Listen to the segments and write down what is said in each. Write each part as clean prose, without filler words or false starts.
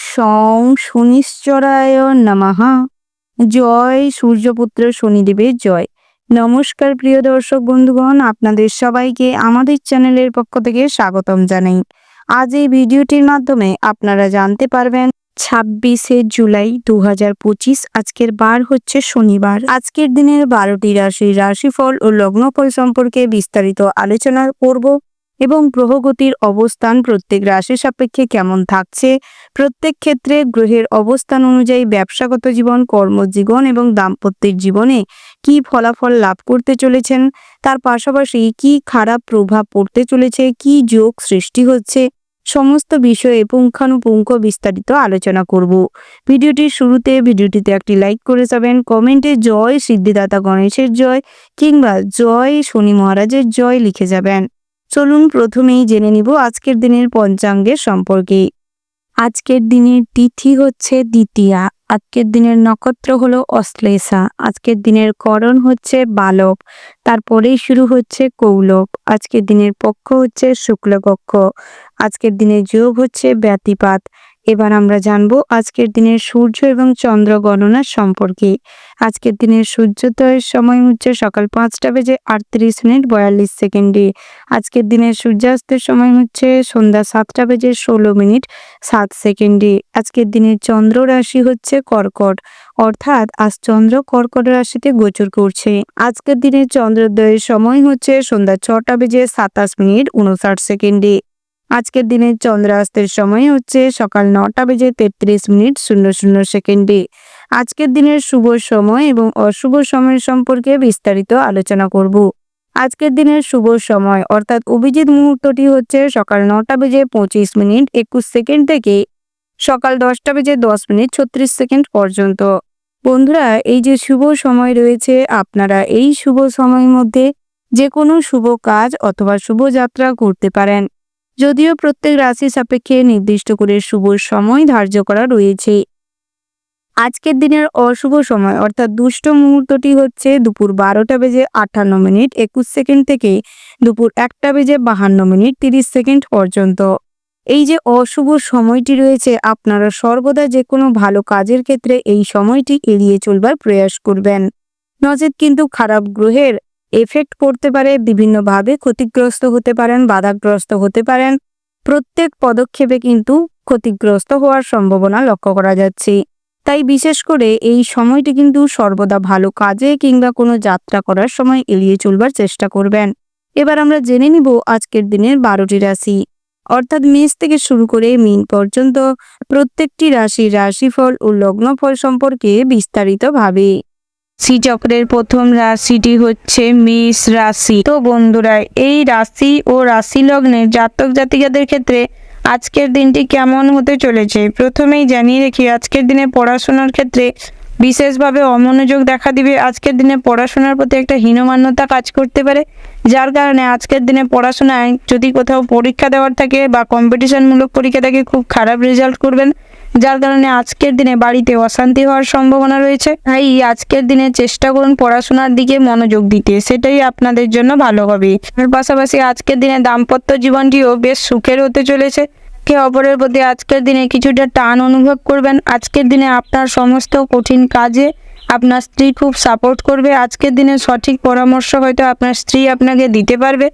Song শনিশ্চরায় নমঃ। জয় সূর্যপুত্র শনিদেবের জয়। নমস্কার প্রিয় দর্শক বন্ধুগণ, আপনাদের সবাইকে আমাদের চ্যানেলের পক্ষ থেকে স্বাগতম জানাই। আজ এই ভিডিওটির মাধ্যমে আপনারা জানতে পারবেন 26শে জুলাই 2025 আজকের বার হচ্ছে শনিবার। আজকের দিনের 12টি রাশির রাশিফল ও লগ্নফল সম্পর্কে বিস্তারিত আলোচনা করব এবং গ্রহগতির অবস্থান প্রত্যেক রাশি সাপেক্ষে কেমন থাকছে, প্রত্যেক ক্ষেত্রে গ্রহের অবস্থান অনুযায়ী ব্যবসাগত জীবন, কর্মজীবন এবং দাম্পত্যের জীবনে কি ফলাফল লাভ করতে চলেছেন, তার পাশাপাশি কি খারাপ প্রভাব পড়তে চলেছে, কি যোগ সৃষ্টি হচ্ছে, সমস্ত বিষয়ে পুঙ্খানুপুঙ্খ বিস্তারিত আলোচনা করব। ভিডিওটির শুরুতে ভিডিওটিতে একটি লাইক করে যাবেন, কমেন্টে জয় সিদ্ধিদাতা গণেশের জয় কিংবা জয় শনি মহারাজের জয় লিখে যাবেন। চলুন প্রথমেই জেনে নিব আজকের দিনের পঞ্চাঙ্গের সম্পর্কে। আজকের দিনের তিথি হচ্ছে দ্বিতীয়া, আজকের দিনের নক্ষত্র হলো অশ্লেষা, আজকের দিনের করণ হচ্ছে বালক, তারপরেই শুরু হচ্ছে কৌলব, আজকের দিনের পক্ষ হচ্ছে শুক্লপক্ষ, আজকের দিনের যোগ হচ্ছে ব্যতিপাত। এবার আমরা জানবো আজকের দিনের সূর্য এবং চন্দ্র গণনার সম্পর্কে। আজকের দিনের সূর্যোদয়ের সময় হচ্ছে সকাল 5:38:42। আজকের দিনের সূর্যাস্তের সময় হচ্ছে সন্ধ্যা 7:16:07। আজকের দিনের চন্দ্র রাশি হচ্ছে কর্কট, অর্থাৎ আজ চন্দ্র কর্কট রাশিতে গোচর করছে। আজকের দিনের চন্দ্রোদয়ের সময় হচ্ছে সন্ধ্যা 6:27:59। আজকের দিনের চন্দ্রাস্তের সময় হচ্ছে সকাল 9:33:00। আজকের দিনের শুভ সময় এবং অশুভ সময় সম্পর্কে বিস্তারিত আলোচনা করব। আজকের দিনের শুভ সময় অর্থাৎ অভিজিৎ মুহূর্তটি হচ্ছে সকাল 9:25:21 থেকে সকাল 10:10:36 পর্যন্ত। বন্ধুরা, এই যে শুভ সময় রয়েছে, আপনারা এই শুভ সময়ের মধ্যে যে কোনো শুভ কাজ অথবা শুভ যাত্রা করতে পারেন, যদিও প্রত্যেক রাশি সাপেক্ষে নির্দিষ্ট করে শুভ সময় ধার্য করা রয়েছে। আজকের দিনের অশুভ সময় অর্থাৎ দুষ্ট মুহূর্তটি হচ্ছে দুপুর 12:58:21 থেকে দুপুর 1:52:30 পর্যন্ত। এই যে অশুভ সময়টি রয়েছে, আপনারা সর্বদা যে কোনো ভালো কাজের ক্ষেত্রে এই সময়টি এড়িয়ে চলবার প্রয়াস করবেন, নচেত কিন্তু খারাপ গ্রহের এফেক্ট পড়তে পারে, বিভিন্নভাবে ক্ষতিগ্রস্ত হতে পারেন, বাধাগ্রস্ত হতে পারেন। প্রত্যেক পদক্ষেপে কিন্তু ক্ষতিগ্রস্ত হওয়ার সম্ভাবনা লক্ষ্য করা যাচ্ছে। তাই বিশেষ করে এই সময়টি কিন্তু সর্বদা ভালো কাজে কিংবা কোনো যাত্রা করার সময় এড়িয়ে চলবার চেষ্টা করবেন। এবার আমরা জেনে নিব আজকের দিনের 12টি রাশি অর্থাৎ মেষ থেকে শুরু করে মীন পর্যন্ত প্রত্যেকটি রাশির রাশিফল ও লগ্নফল সম্পর্কে বিস্তারিতভাবে। শ্রীচক্রের প্রথম রাশিটি হচ্ছে মেষ রাশি। তো বন্ধুরা, এই রাশি ও রাশি লগ্নের জাতক জাতিকাদের ক্ষেত্রে আজকের দিনটি কেমন হতে চলেছে প্রথমেই জানিয়ে রেখি, আজকের দিনে পড়াশোনার ক্ষেত্রে বিশেষভাবে অমনোযোগ দেখা দিবে। আজকের দিনে পড়াশোনার প্রতি একটা হীনমান্যতা কাজ করতে পারে, যার কারণে আজকের দিনে পড়াশোনায় যদি কোথাও পরীক্ষা দেওয়ার থাকে বা কম্পিটিশনমূলক পরীক্ষা থাকে, খুব খারাপ রেজাল্ট করবেন, যার কারণে আজকের দিনে বাড়িতে অশান্তি হওয়ার সম্ভাবনা রয়েছে। তাই আজকের দিনে চেষ্টা করুন পড়াশোনার দিকে মনোযোগ দিতে, সেটাই আপনাদের জন্য ভালো হবে। এর পাশাপাশি আজকের দিনে দাম্পত্য জীবনটিও বেশ সুখের হতে চলেছে। একে অপরের প্রতি আজকের দিনে কিছুটা টান অনুভব করবেন। আজকের দিনে আপনার সমস্ত কঠিন কাজে আপনার স্ত্রী খুব সাপোর্ট করবে। আজকের দিনে সঠিক পরামর্শ হয়তো আপনার স্ত্রী আপনাকে দিতে পারবে,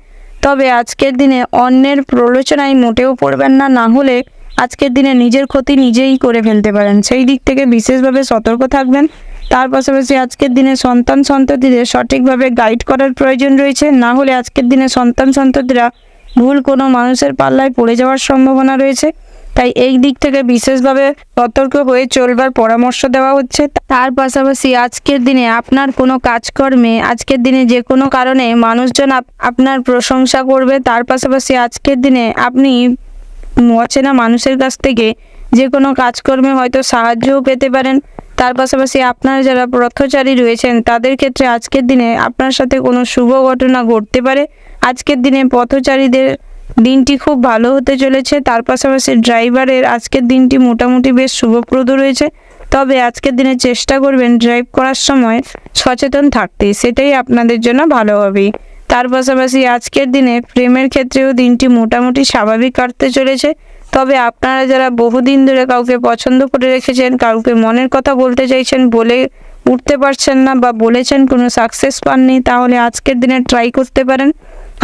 তবে আজকের দিনে অন্যের প্ররোচনায় মোটেও পড়বেন না, না হলে আজকের দিনে নিজের ক্ষতি নিজেই করে ফেলতে পারেন, সেই দিক থেকে বিশেষভাবে সতর্ক থাকবেন। তার পাশাপাশি আজকের দিনে সন্তান সন্ততিদের সঠিকভাবে গাইড করার প্রয়োজন রয়েছে, না হলে আজকের দিনে সন্তান সন্ততিরা ভুল কোনো মানুষের পাল্লায় পড়ে যাওয়ার সম্ভাবনা রয়েছে। তাই এই দিক থেকে বিশেষভাবে সতর্ক হয়ে চলবার পরামর্শ দেওয়া হচ্ছে। তার পাশাপাশি আজকের দিনে আপনার কোনো কাজকর্মে আজকের দিনে যে কোনো কারণে মানুষজন আপনার প্রশংসা করবে। তার পাশাপাশি আজকের দিনে আপনি অচেনা মানুষের কাছ থেকে যে কোনো কাজকর্মে হয়তো সাহায্যও পেতে পারেন। তার পাশাপাশি আপনারা যারা পথচারী রয়েছেন তাদের ক্ষেত্রে আজকের দিনে আপনার সাথে কোনো শুভ ঘটনা ঘটতে পারে। আজকের দিনে পথচারীদের দিনটি খুব ভালো হতে চলেছে। তার পাশাপাশি ড্রাইভারের আজকের দিনটি মোটামুটি বেশ শুভপ্রদ রয়েছে, তবে আজকের দিনে চেষ্টা করবেন ড্রাইভ করার সময় সচেতন থাকতে, সেটাই আপনাদের জন্য ভালো হবে। তার পাশাপাশি আজকের দিনে প্রেমের ক্ষেত্রেও দিনটি মোটামুটি স্বাভাবিক কাটতে চলেছে। তবে আপনারা যারা বহুদিন ধরে কাউকে পছন্দ করে রেখেছেন, কাউকে মনের কথা বলতে চাইছেন, বলে উঠতে পারছেন না বা বলেছেন কোনো সাকসেস পাননি, তাহলে আজকের দিনে ট্রাই করতে পারেন।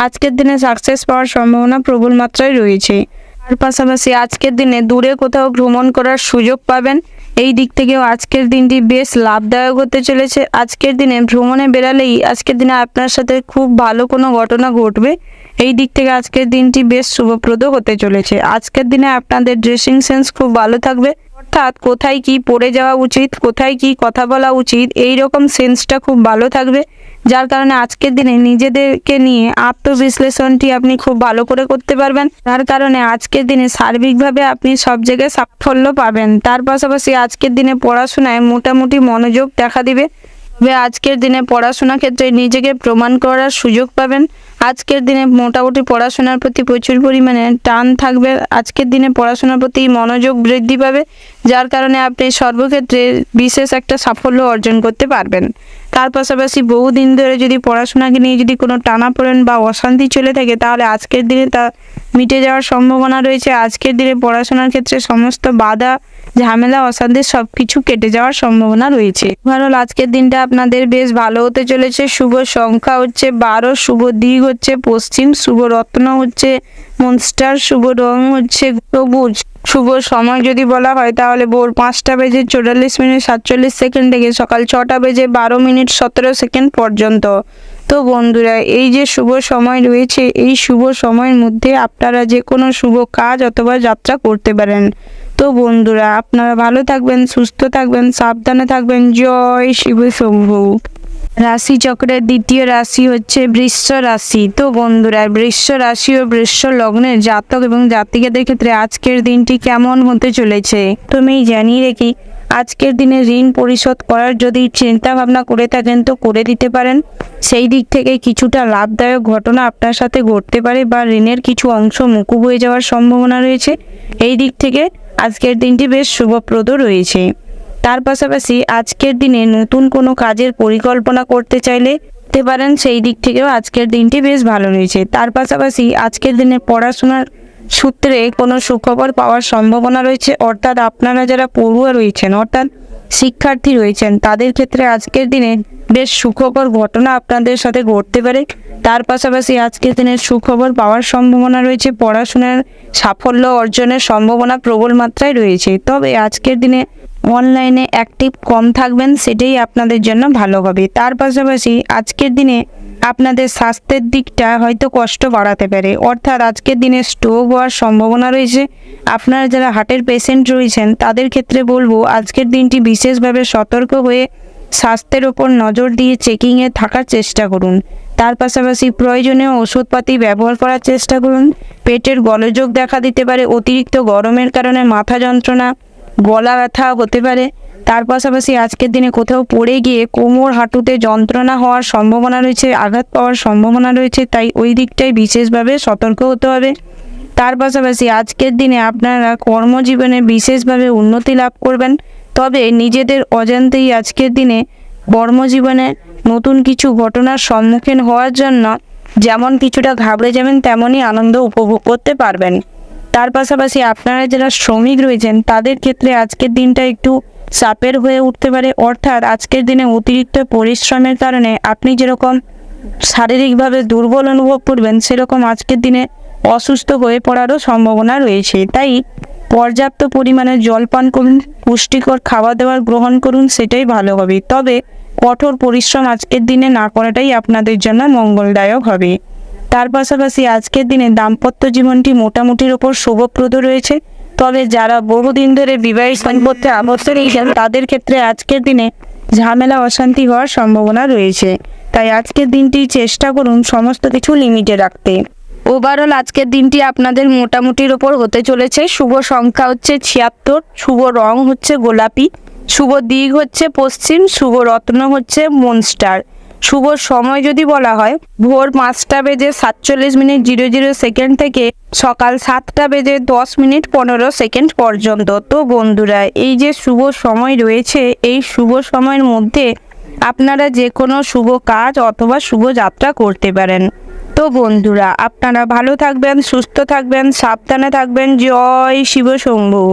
আজকের দিনে সাকসেস পাওয়ার সম্ভাবনা প্রবল মাত্রায় রয়েছে। তার পাশাপাশি আজকের দিনে দূরে কোথাও ভ্রমণ করার সুযোগ পাবেন। এই দিক থেকেও আজকের দিনটি বেশ লাভদায়ক হতে চলেছে। আজকের দিনে ভ্রমণে বেরালেই আজকের দিনে আপনার সাথে খুব ভালো কোনো ঘটনা ঘটবে। এই দিক থেকে আজকের দিনটি বেশ শুভপ্রদ হতে চলেছে। আজকের দিনে আপনাদের ড্রেসিং সেন্স খুব ভালো থাকবে, অর্থাৎ কোথায় কি পরে যাওয়া উচিত, কোথায় কি কথা বলা উচিত, এই রকম সেন্সটা খুব ভালো থাকবে। যার কারণে আজকের দিনে নিজেদেরকে নিয়ে আত্মবিশ্লেষণটি আপনি খুব ভালো করে করতে পারবেন। তার কারণে আজকের দিনে সার্বিকভাবে আপনি সব জায়গায় সাফল্য পাবেন। তার পাশাপাশি আজকের দিনে পড়াশোনায় মোটামুটি মনোযোগ দেখা দিবে। তবে আজকের দিনে পড়াশোনার ক্ষেত্রে নিজেকে প্রমাণ করার সুযোগ পাবেন। আজকের দিনে মোটামুটি পড়াশোনার প্রতি প্রচুর পরিমাণে টান থাকবে। আজকের দিনে পড়াশোনার প্রতি মনোযোগ বৃদ্ধি পাবে, যার কারণে আপনি সর্বক্ষেত্রে বিশেষ একটা সাফল্য অর্জন করতে পারবেন। তার পাশাপাশি বহুদিন ধরে যদি পড়াশোনাকে নিয়ে যদি কোনো টানাপোড়েন বা অশান্তি চলে থাকে, তাহলে আজকের দিনে তা মিটে যাওয়ার সম্ভাবনা রয়েছে। আজকের দিনে পড়াশোনার ক্ষেত্রে সমস্ত বাধা, ঝামেলা, অশান্তি সব কিছু কেটে যাওয়ার সম্ভাবনা রয়েছে। ওভারঅল আজকের দিনটা আপনাদের বেশ ভালো হতে চলেছে। শুভ সংখ্যা হচ্ছে 12, শুভ দিক হচ্ছে পশ্চিম, শুভ রত্ন হচ্ছে মনস্টার, শুভ রং হচ্ছে সবুজ। শুভ সময় যদি বলা হয় তাহলে ভোর 5টা বেজে 44 মিনিট 47 সেকেন্ড থেকে সকাল 6টা বেজে 12 মিনিট 17 সেকেন্ড পর্যন্ত। তো বন্ধুরা, এই যে শুভ সময় রয়েছে, এই শুভ সময়ের মধ্যে আপনারা যে কোনো শুভ কাজ অথবা যাত্রা করতে পারেন। তো বন্ধুরা, আপনারা ভালো থাকবেন, সুস্থ থাকবেন, সাবধানে থাকবেন। জয় শিব শম্ভু। রাশি চক্রের দ্বিতীয় রাশি হচ্ছে বৃষ রাশি। তো বন্ধুরা, বৃষ রাশি ও বৃষ লগ্নের জাতক এবং জাতিকাদের ক্ষেত্রে আজকের দিনটি কেমন হতে চলেছে তুমি জানিয়ে রেখি। আজকের দিনে ঋণ পরিশোধ করার যদি চিন্তা ভাবনা করে থাকেন তো করে দিতে পারেন। সেই দিক থেকে কিছুটা লাভদায়ক ঘটনা আপনার সাথে ঘটতে পারে বা ঋণের কিছু অংশ মকুব হয়ে যাওয়ার সম্ভাবনা রয়েছে। এই দিক থেকে আজকের দিনটি বেশ শুভপ্রদ রয়েছে। তার পাশাপাশি আজকের দিনে নতুন কোনো কাজের পরিকল্পনা করতে চাইলে করতে পারেন। সেই দিক থেকেও আজকের দিনটি বেশ ভালো রয়েছে। তার পাশাপাশি আজকের দিনে পড়াশোনার সূত্রে কোনো সুখবর পাওয়ার সম্ভাবনা রয়েছে, অর্থাৎ আপনারা যারা পড়ুয়া রয়েছেন, অর্থাৎ শিক্ষার্থী রয়েছেন, তাদের ক্ষেত্রে আজকের দিনে বেশ সুখবর ঘটনা আপনাদের সাথে ঘটতে পারে। তার পাশাপাশি আজকের দিনে সুখবর পাওয়ার সম্ভাবনা রয়েছে। পড়াশোনার সাফল্য অর্জনের সম্ভাবনা প্রবল মাত্রায় রয়েছে। তবে আজকের দিনে অনলাইনে অ্যাক্টিভ কম থাকবেন, সেটাই আপনাদের জন্য ভালো হবে। তার পাশাপাশি আজকের দিনে আপনাদের স্বাস্থ্যের দিকটা হয়তো কষ্ট বাড়াতে পারে, অর্থাৎ আজকের দিনে স্ট্রোক হওয়ার সম্ভাবনা রয়েছে। আপনারা যারা হার্টের পেশেন্ট রয়েছেন তাদের ক্ষেত্রে বলবো আজকের দিনটি বিশেষভাবে সতর্ক হয়ে স্বাস্থ্যের ওপর নজর দিয়ে চেকিংয়ে থাকার চেষ্টা করুন। তার পাশাপাশি প্রয়োজনীয় ওষুধপাতি ব্যবহার করার চেষ্টা করুন। পেটের গোলযোগ দেখা দিতে পারে, অতিরিক্ত গরমের কারণে মাথা যন্ত্রণা, গলা ব্যথা হতে পারে। তার পাশাপাশি আজকের দিনে কোথাও পড়ে গিয়ে কোমর হাঁটুতে যন্ত্রণা হওয়ার সম্ভাবনা রয়েছে, আঘাত পাওয়ার সম্ভাবনা রয়েছে, তাই ওই দিকটাই বিশেষভাবে সতর্ক হতে হবে। তার পাশাপাশি আজকের দিনে আপনারা কর্মজীবনে বিশেষভাবে উন্নতি লাভ করবেন। তবে নিজেদের অজান্তেই আজকের দিনে কর্মজীবনে নতুন কিছু ঘটনার সম্মুখীন হওয়ার জন্য যেমন কিছুটা ঘাবড়ে যাবেন, তেমনই আনন্দ উপভোগ করতে পারবেন। তার পাশাপাশি আপনারা যারা শ্রমিক রয়েছেন তাদের ক্ষেত্রে আজকের দিনটা একটু চাপের হয়ে উঠতে পারে, অর্থাৎ আজকের দিনে অতিরিক্ত পরিশ্রমের কারণে আপনি যেরকম শারীরিকভাবে দুর্বল অনুভব করবেন, সেরকম আজকের দিনে অসুস্থ হয়ে পড়ারও সম্ভাবনা রয়েছে। তাই পর্যাপ্ত পরিমাণে জল পান করুন, পুষ্টিকর খাওয়া দাওয়া গ্রহণ করুন, সেটাই ভালো হবে। তবে কঠোর পরিশ্রম আজকের দিনে না করাটাই আপনাদের জন্য মঙ্গলদায়ক হবে। তার পাশাপাশি আজকের দিনে দাম্পত্য জীবনটি মোটামুটির ওপর শুভপ্রদ রয়েছে। তবে যারা বহুদিন ধরে বিবাহিত সম্পর্কে আবদ্ধ রয়েছেন তাদের ক্ষেত্রে আজকের দিনে ঝামেলা অশান্তি হওয়ার সম্ভাবনা রয়েছে। তাই আজকের দিনটি চেষ্টা করুন সমস্ত কিছু লিমিটে রাখতে। ওভারঅল আজকের দিনটি আপনাদের মোটামুটির ওপর হতে চলেছে। শুভ সংখ্যা হচ্ছে 76, শুভ রং হচ্ছে গোলাপি, শুভ দিক হচ্ছে পশ্চিম, শুভ রত্ন হচ্ছে মনস্টার। শুভ সময় যদি বলা হয় ভোর 5টা বেজে 47 মিনিট 00 সেকেন্ড থেকে সকাল 7টা বেজে 10 মিনিট 15 সেকেন্ড পর্যন্ত। তো বন্ধুরা, এই যে শুভ সময় রয়েছে, এই শুভ সময়ের মধ্যে আপনারা যে কোনো শুভ কাজ অথবা শুভ যাত্রা করতে পারেন। তো বন্ধুরা, আপনারা ভালো থাকবেন, সুস্থ থাকবেন, সাবধানে থাকবেন। জয় শিব শম্ভু।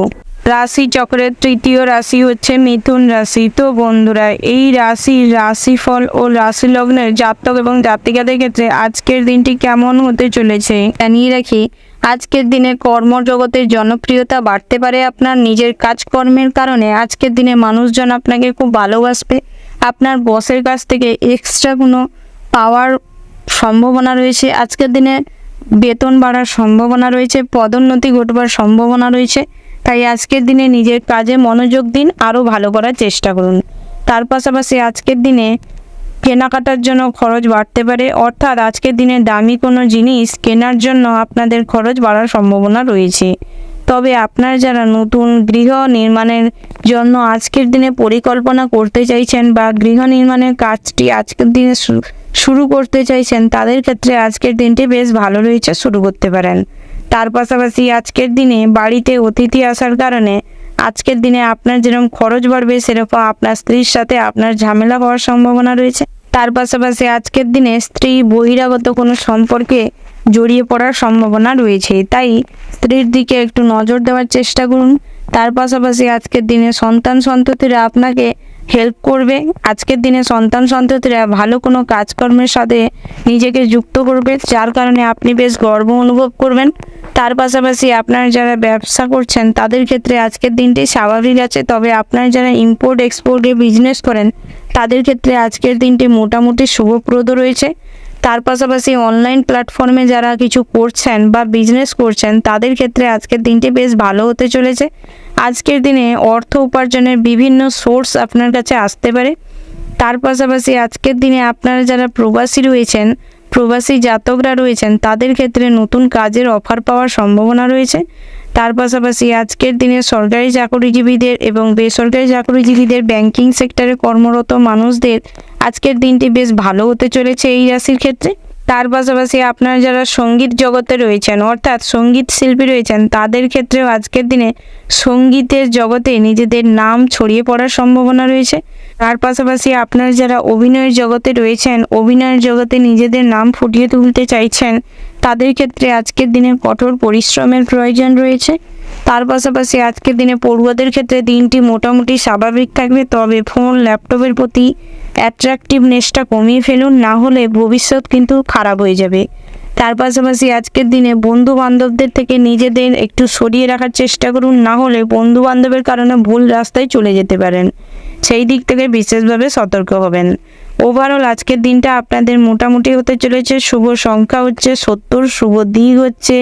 রাশি চক্রের তৃতীয় রাশি হচ্ছে মিথুন রাশি। তো বন্ধুরা, এই রাশির রাশিফল ও রাশি লগ্নের জাতক এবং জাতিকাদের ক্ষেত্রে আজকের দিনটি কেমন হতে চলেছে জানিয়ে রাখি। আজকের দিনে কর্মজগতের জনপ্রিয়তা বাড়তে পারে। আপনার নিজের কাজকর্মের কারণে আজকের দিনে মানুষজন আপনাকে খুব ভালোবাসবে। আপনার বসের কাছ থেকে এক্সট্রা কোনো পাওয়ার সম্ভাবনা রয়েছে। আজকের দিনে বেতন বাড়ার সম্ভাবনা রয়েছে, পদোন্নতি ঘটবার সম্ভাবনা রয়েছে। তাই আজকের দিনে নিজের কাজে মনোযোগ দিন, আরও ভালো করার চেষ্টা করুন। তার পাশাপাশি আজকের দিনে কেনাকাটার জন্য খরচ বাড়তে পারে, অর্থাৎ আজকের দিনে দামি কোনো জিনিস কেনার জন্য আপনাদের খরচ বাড়ার সম্ভাবনা রয়েছে। তবে আপনারা যারা নতুন গৃহ নির্মাণের জন্য আজকের দিনে পরিকল্পনা করতে চাইছেন বা গৃহ নির্মাণের কাজটি আজকের দিনে শুরু করতে চাইছেন, তাদের ক্ষেত্রে আজকের দিনটি বেশ ভালো রয়েছে, শুরু করতে পারেন। তার পাশাপাশি আজকের দিনে বাড়িতে অতিথি আসার কারণে আজকের দিনে আপনার যেরকম খরচ বাড়বে, সেরকম আপনার স্ত্রীর সাথে আপনার ঝামেলা হওয়ার সম্ভাবনা রয়েছে। তার পাশাপাশি আজকের দিনে স্ত্রী বহিরাগত কোনো সম্পর্কে জড়িয়ে পড়ার সম্ভাবনা রয়েছে, তাই স্ত্রীর দিকে একটু নজর দেওয়ার চেষ্টা করুন। তার পাশাপাশি আজকের দিনে সন্তান সন্ততিরা আপনাকে হেল্প করবে। আজকের দিনে সন্তান সন্ততিরা ভালো কোনো কাজকর্মের সাথে নিজেকে যুক্ত করবে, যার কারণে আপনি বেশ গর্ব অনুভব করবেন। তার পাশাপাশি আপনারা যারা ব্যবসা করছেন তাদের ক্ষেত্রে আজকের দিনটি স্বাভাবিক আছে। তবে আপনারা যারা ইম্পোর্ট এক্সপোর্টে বিজনেস করেন তাদের ক্ষেত্রে আজকের দিনটি মোটামুটি শুভপ্রদ রয়েছে। তার পাশাপাশি অনলাইন প্ল্যাটফর্মে যারা কিছু করছেন বা বিজনেস করছেন তাদের ক্ষেত্রে আজকের দিনটি বেশ ভালো হতে চলেছে। আজকের দিনে অর্থ উপার্জনের বিভিন্ন সোর্স আপনার কাছে আসতে পারে। তার পাশাপাশি আজকের দিনে আপনারা যারা প্রবাসী রয়েছেন, প্রবাসী জাতকরা রয়েছেন, তাদের ক্ষেত্রে নতুন কাজের অফার পাওয়ার সম্ভাবনা রয়েছে। তার পাশাপাশি আজকের দিনে সরকারি চাকরিজীবীদের এবং বেসরকারি চাকরিজীবীদের, ব্যাংকিং সেক্টরে কর্মরত মানুষদের আজকের দিনটি বেশ ভালো হতে চলেছে এই রাশির ক্ষেত্রে। তার পাশাপাশি আপনারা যারা সঙ্গীত জগতে রয়েছেন, অর্থাৎ সঙ্গীত শিল্পী রয়েছেন, তাদের ক্ষেত্রেও আজকের দিনে সঙ্গীতের জগতে নিজেদের নাম ছড়িয়ে পড়ার সম্ভাবনা রয়েছে। তার পাশাপাশি আপনারা যারা অভিনয়ের জগতে রয়েছেন, অভিনয়ের জগতে নিজেদের নাম ফুটিয়ে তুলতে চাইছেন, তাদের ক্ষেত্রে আজকের দিনে কঠোর পরিশ্রমের প্রয়োজন রয়েছে। তার পাশাপাশি আজকের দিনে পড়ুয়াদের ক্ষেত্রে দিনটি মোটামুটি স্বাভাবিক থাকবে। তবে ফোন, ল্যাপটপের প্রতি অ্যাট্রাকটিভনেসটা কমিয়ে ফেলুন, না হলে ভবিষ্যৎ কিন্তু খারাপ হয়ে যাবে। তার পাশাপাশি আজকের দিনে বন্ধু বান্ধবদের থেকে নিজেদের একটু সরিয়ে রাখার চেষ্টা করুন, না হলে বন্ধু বান্ধবের কারণে ভুল রাস্তায় চলে যেতে পারেন। সেই দিক থেকে বিশেষভাবে সতর্ক হবেন। ওভারঅল আজকের দিনটা আপনাদের মোটামুটি হতে চলেছে। শুভ সংখ্যা হচ্ছে 70, শুভ দিক হচ্ছে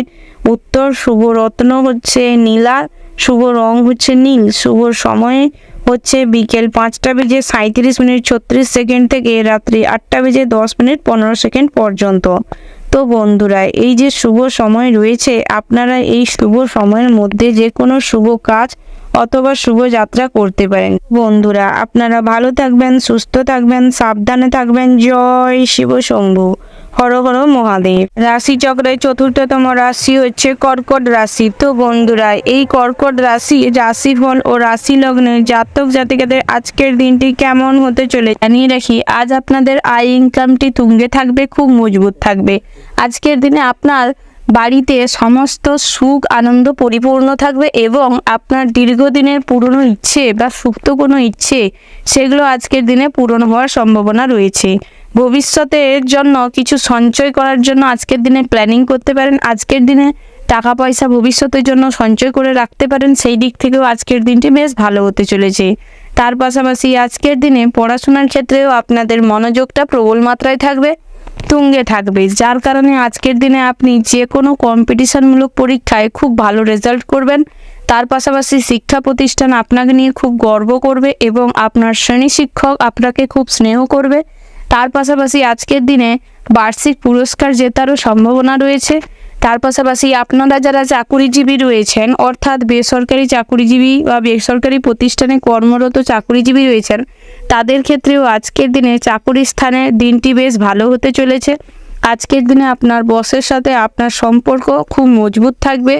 উত্তর, শুভ রত্ন হচ্ছে নীলা, শুভ রং হচ্ছে নীল, শুভ সময় হচ্ছে বিকেল 5:37:36 থেকে রাত্রি 8:10:15 পর্যন্ত। তো বন্ধুরা, এই যে শুভ সময় রয়েছে, আপনারা এই শুভ সময়ের মধ্যে যে কোনো শুভ কাজ অথবা শুভযাত্রা করতে পারেন। বন্ধুরা, আপনারা ভালো থাকবেন, সুস্থ থাকবেন, সাবধানে থাকবেন। জয় শিব শম্ভু। হর হর মহাদেব। রাশি চক্রের চতুর্থতম রাশি হচ্ছে কর্কট রাশি। তো বন্ধুরা, এই কর্কট রাশিফল ও রাশি লগ্নের জাতক জাতিকাদের আজকের দিনটি কেমন হতে চলে জানিয়ে রাখি। আজ আপনাদের আয় ইনকামটি তুঙ্গে থাকবে, খুব মজবুত থাকবে। আজকের দিনে আপনার বাড়িতে সমস্ত সুখ আনন্দ পরিপূর্ণ থাকবে এবং আপনার দীর্ঘদিনের পুরনো ইচ্ছে বা সুপ্ত কোনো ইচ্ছে, সেগুলো আজকের দিনে পূরণ হওয়ার সম্ভাবনা রয়েছে। ভবিষ্যতের জন্য কিছু সঞ্চয় করার জন্য আজকের দিনে প্ল্যানিং করতে পারেন। আজকের দিনে টাকা পয়সা ভবিষ্যতের জন্য সঞ্চয় করে রাখতে পারেন। সেই দিক থেকেও আজকের দিনটি বেশ ভালো হতে চলেছে। তার পাশাপাশি আজকের দিনে পড়াশোনার ক্ষেত্রেও আপনাদের মনোযোগটা প্রবল মাত্রায় থাকবে, তুঙ্গে থাকবে, যার কারণে আজকের দিনে আপনি যে কোনো কম্পিটিশনমূলক পরীক্ষায় খুব ভালো রেজাল্ট করবেন। তার পাশাপাশি শিক্ষা প্রতিষ্ঠান আপনাকে নিয়ে খুব গর্ব করবে এবং আপনার শ্রেণী শিক্ষক আপনাকে খুব স্নেহ করবে। তার পাশাপাশি আজকের দিনে বার্ষিক পুরস্কার জেতারও সম্ভাবনা রয়েছে। তার পাশাপাশি আপনারা যারা চাকুরিজীবী রয়েছেন, অর্থাৎ বেসরকারি চাকুরিজীবী বা বেসরকারি প্রতিষ্ঠানে কর্মরত চাকুরিজীবী রয়েছেন, তাদের ক্ষেত্রেও আজকের দিনে চাকুরির স্থানে দিনটি বেশ ভালো হতে চলেছে। আজকের দিনে আপনার বসের সাথে আপনার সম্পর্ক খুব মজবুত থাকবে,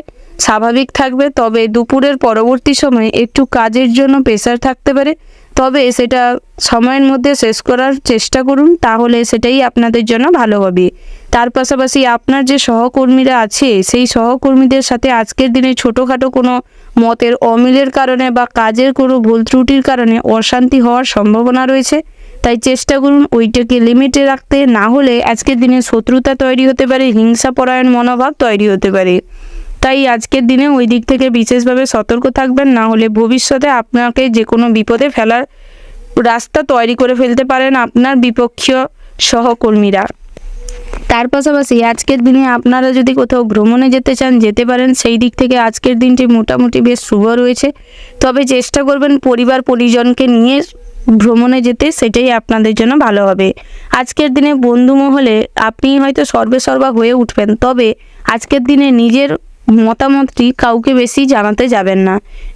স্বাভাবিক থাকবে। তবে দুপুরের পরবর্তী সময়ে একটু কাজের জন্য প্রেসার থাকতে পারে, তবে সেটা সময়ের মধ্যে শেষ করার চেষ্টা করুন, তাহলে সেটাই আপনাদের জন্য ভালো হবে। তার পাশাপাশি আপনার যে সহকর্মীরা আছে সেই সহকর্মীদের সাথে আজকের দিনে ছোটোখাটো কোনো মতের অমিলের কারণে বা কাজের কোনো ভুল ত্রুটির কারণে অশান্তি হওয়ার সম্ভাবনা রয়েছে। তাই চেষ্টা করুন ওইটাকে লিমিটে রাখতে, না হলে আজকের দিনে শত্রুতা তৈরি হতে পারে, হিংসাপরায়ণ মনোভাব তৈরি হতে পারে। তাই আজকের দিনে ওই দিক থেকে বিশেষভাবে সতর্ক থাকবেন, না হলে ভবিষ্যতে আপনাকে যে কোনো বিপদে ফেলার রাস্তা তৈরি করে ফেলতে পারেন আপনার বিপক্ষীয় সহকর্মীরা। তার পাশাপাশি আজকের দিনে আপনারা যদি কোথাও ভ্রমণে যেতে চান যেতে পারেন, সেই দিক থেকে আজকের দিনটি মোটামুটি বেশ শুভ রয়েছে। তবে চেষ্টা করবেন পরিবার পরিজনকে নিয়ে ভ্রমণে যেতে, সেটাই আপনাদের জন্য ভালো হবে। আজকের দিনে বন্ধু মহলে আপনি হয়তো সর্বেসর্বা হয়ে উঠবেন, তবে আজকের দিনে নিজের মতামতটি কাউকে বেশি জানাতে যাবেন না,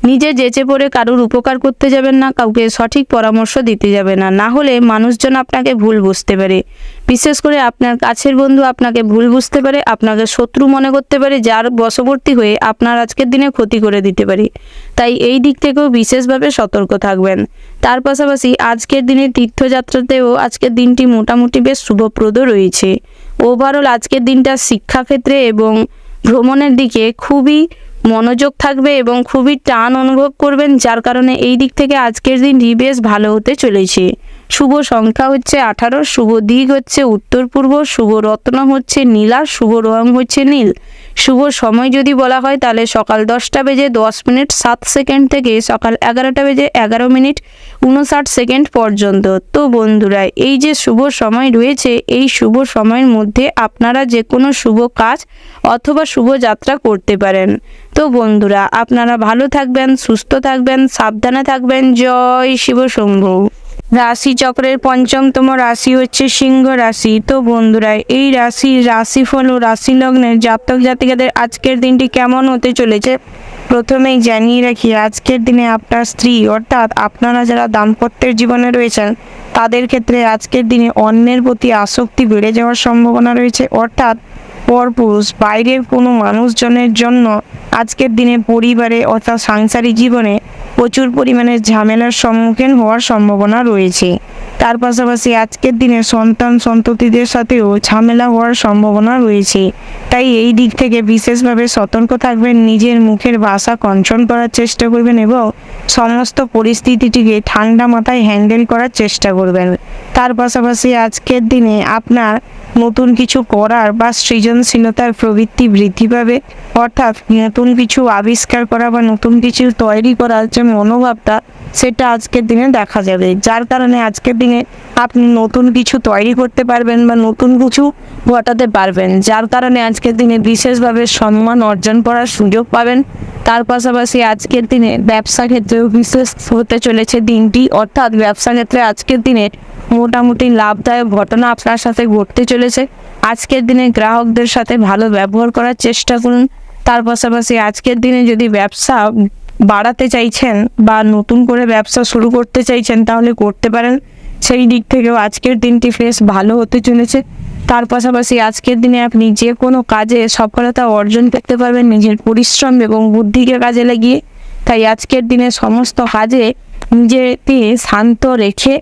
নিজে যেচে পড়ে কারোর উপকার করতে যাবেন না, কাউকে সঠিক পরামর্শ দিতে যাবে না, না হলে মানুষজন আপনাকে ভুল বুঝতে পারে। বিশেষ করে আপনার কাছের বন্ধু আপনাকে ভুল বুঝতে পারে, আপনাকে শত্রু মনে করতে পারে, যার বশবর্তী হয়ে আপনার আজকের দিনে ক্ষতি করে দিতে পারে। তাই এই দিক থেকেও বিশেষভাবে সতর্ক থাকবেন। তার পাশাপাশি আজকের দিনে তীর্থযাত্রাতেও আজকের দিনটি মোটামুটি বেশ শুভপ্রদ রয়েছে। ওভারঅল আজকের দিনটা শিক্ষাক্ষেত্রে এবং ভ্রমণের দিকে খুবই মনোযোগ থাকবে এবং খুবই টান অনুভব করবেন, যার কারণে এই দিক থেকে আজকের দিনটি বেশ ভালো হতে চলেছে। শুভ সংখ্যা হচ্ছে 18, শুভ দিক হচ্ছে উত্তর পূর্ব, শুভ রত্ন হচ্ছে নীলা, শুভ রং হচ্ছে নীল। শুভ সময় যদি বলা হয় তাহলে সকাল 10টা বেজে 10 মিনিট 7 সেকেন্ড থেকে সকাল 11টা বেজে 11 মিনিট 59 সেকেন্ড পর্যন্ত। তো বন্ধুরা, এই যে শুভ সময় রয়েছে, এই শুভ সময়ের মধ্যে আপনারা যে কোনো শুভ কাজ অথবা শুভ যাত্রা করতে পারেন। তো বন্ধুরা, আপনারা ভালো থাকবেন, সুস্থ থাকবেন, সাবধানে থাকবেন। জয় শিব শম্ভু। রাশি চক্রের পঞ্চমতম রাশি হচ্ছে সিংহ রাশি। তো বন্ধুরা, এই রাশির রাশিফল ও রাশি লগ্নের জাতক জাতিকাদের আজকের দিনটি কেমন হতে চলেছে প্রথমেই জানিয়ে রাখি, আজকের দিনে আপনার স্ত্রী অর্থাৎ আপনারা যারা দাম্পত্যের জীবনে রয়েছেন তাদের ক্ষেত্রে আজকের দিনে অন্যের প্রতি আসক্তি বেড়ে যাওয়ার সম্ভাবনা রয়েছে। অর্থাৎ পরপুরুষ বাইরের কোনো মানুষজনের জন্য আজকের দিনে পরিবারে অর্থাৎ সাংসারিক জীবনে প্রচুর পরিমাণে ঝামেলার সম্মুখীন হওয়ার সম্ভাবনা রয়েছে। তার পাশাপাশি আজকের দিনে সন্তান সন্ততিদের সাথেও ঝামেলা হওয়ার সম্ভাবনা রয়েছে। তাই এই দিক থেকে বিশেষভাবে সতর্ক থাকবেন, নিজের মুখের ভাষা কন্ট্রোল করার চেষ্টা করবেন এবং সমস্ত পরিস্থিতিটিকে ঠান্ডা মাথায় হ্যান্ডেল করার চেষ্টা করবেন। তার পাশাপাশি আজকের দিনে আপনার নতুন কিছু করার বা সৃজনশীলতার প্রবৃত্তি বৃদ্ধি পাবে। অর্থাৎ নতুন কিছু আবিষ্কার করা বা নতুন কিছু তৈরি করার যে মনোভাবটা, সেটা আজকের দিনে দেখা যাবে, যার কারণে আজকের দিনে আপনি নতুন কিছু তৈরি করতে পারবেন বা নতুন কিছু ঘটাতে পারবেন, যার কারণে আজকের দিনে বিশেষভাবে সম্মান অর্জন করার সুযোগ পাবেন। তার পাশাপাশি আজকের দিনে ব্যবসা ক্ষেত্রেও বিশেষ হতে চলেছে দিনটি। অর্থাৎ ব্যবসা ক্ষেত্রে আজকের দিনে মোটামুটি লাভদায়ক ঘটনা আপনার সাথে ঘটতে চলেছে। আজকের দিনে গ্রাহকদের সাথে ভালো ব্যবহার করার চেষ্টা করুন। তার পাশাপাশি আজকের দিনে যদি ব্যবসা বাড়াতে চাইছেন বা নতুন করে ব্যবসা শুরু করতে চাইছেন তাহলে করতে পারেন, সেই দিক থেকেও আজকের দিনটি বেশ ভালো হতে চলেছে। তার পাশাপাশি আজকের দিনে আপনি যে কোনো কাজে সফলতা অর্জন করতে পারবেন নিজের পরিশ্রম এবং বুদ্ধিকে কাজে লাগিয়ে। তাই আজকের দিনে সমস্ত কাজে নিজেকে শান্ত রেখে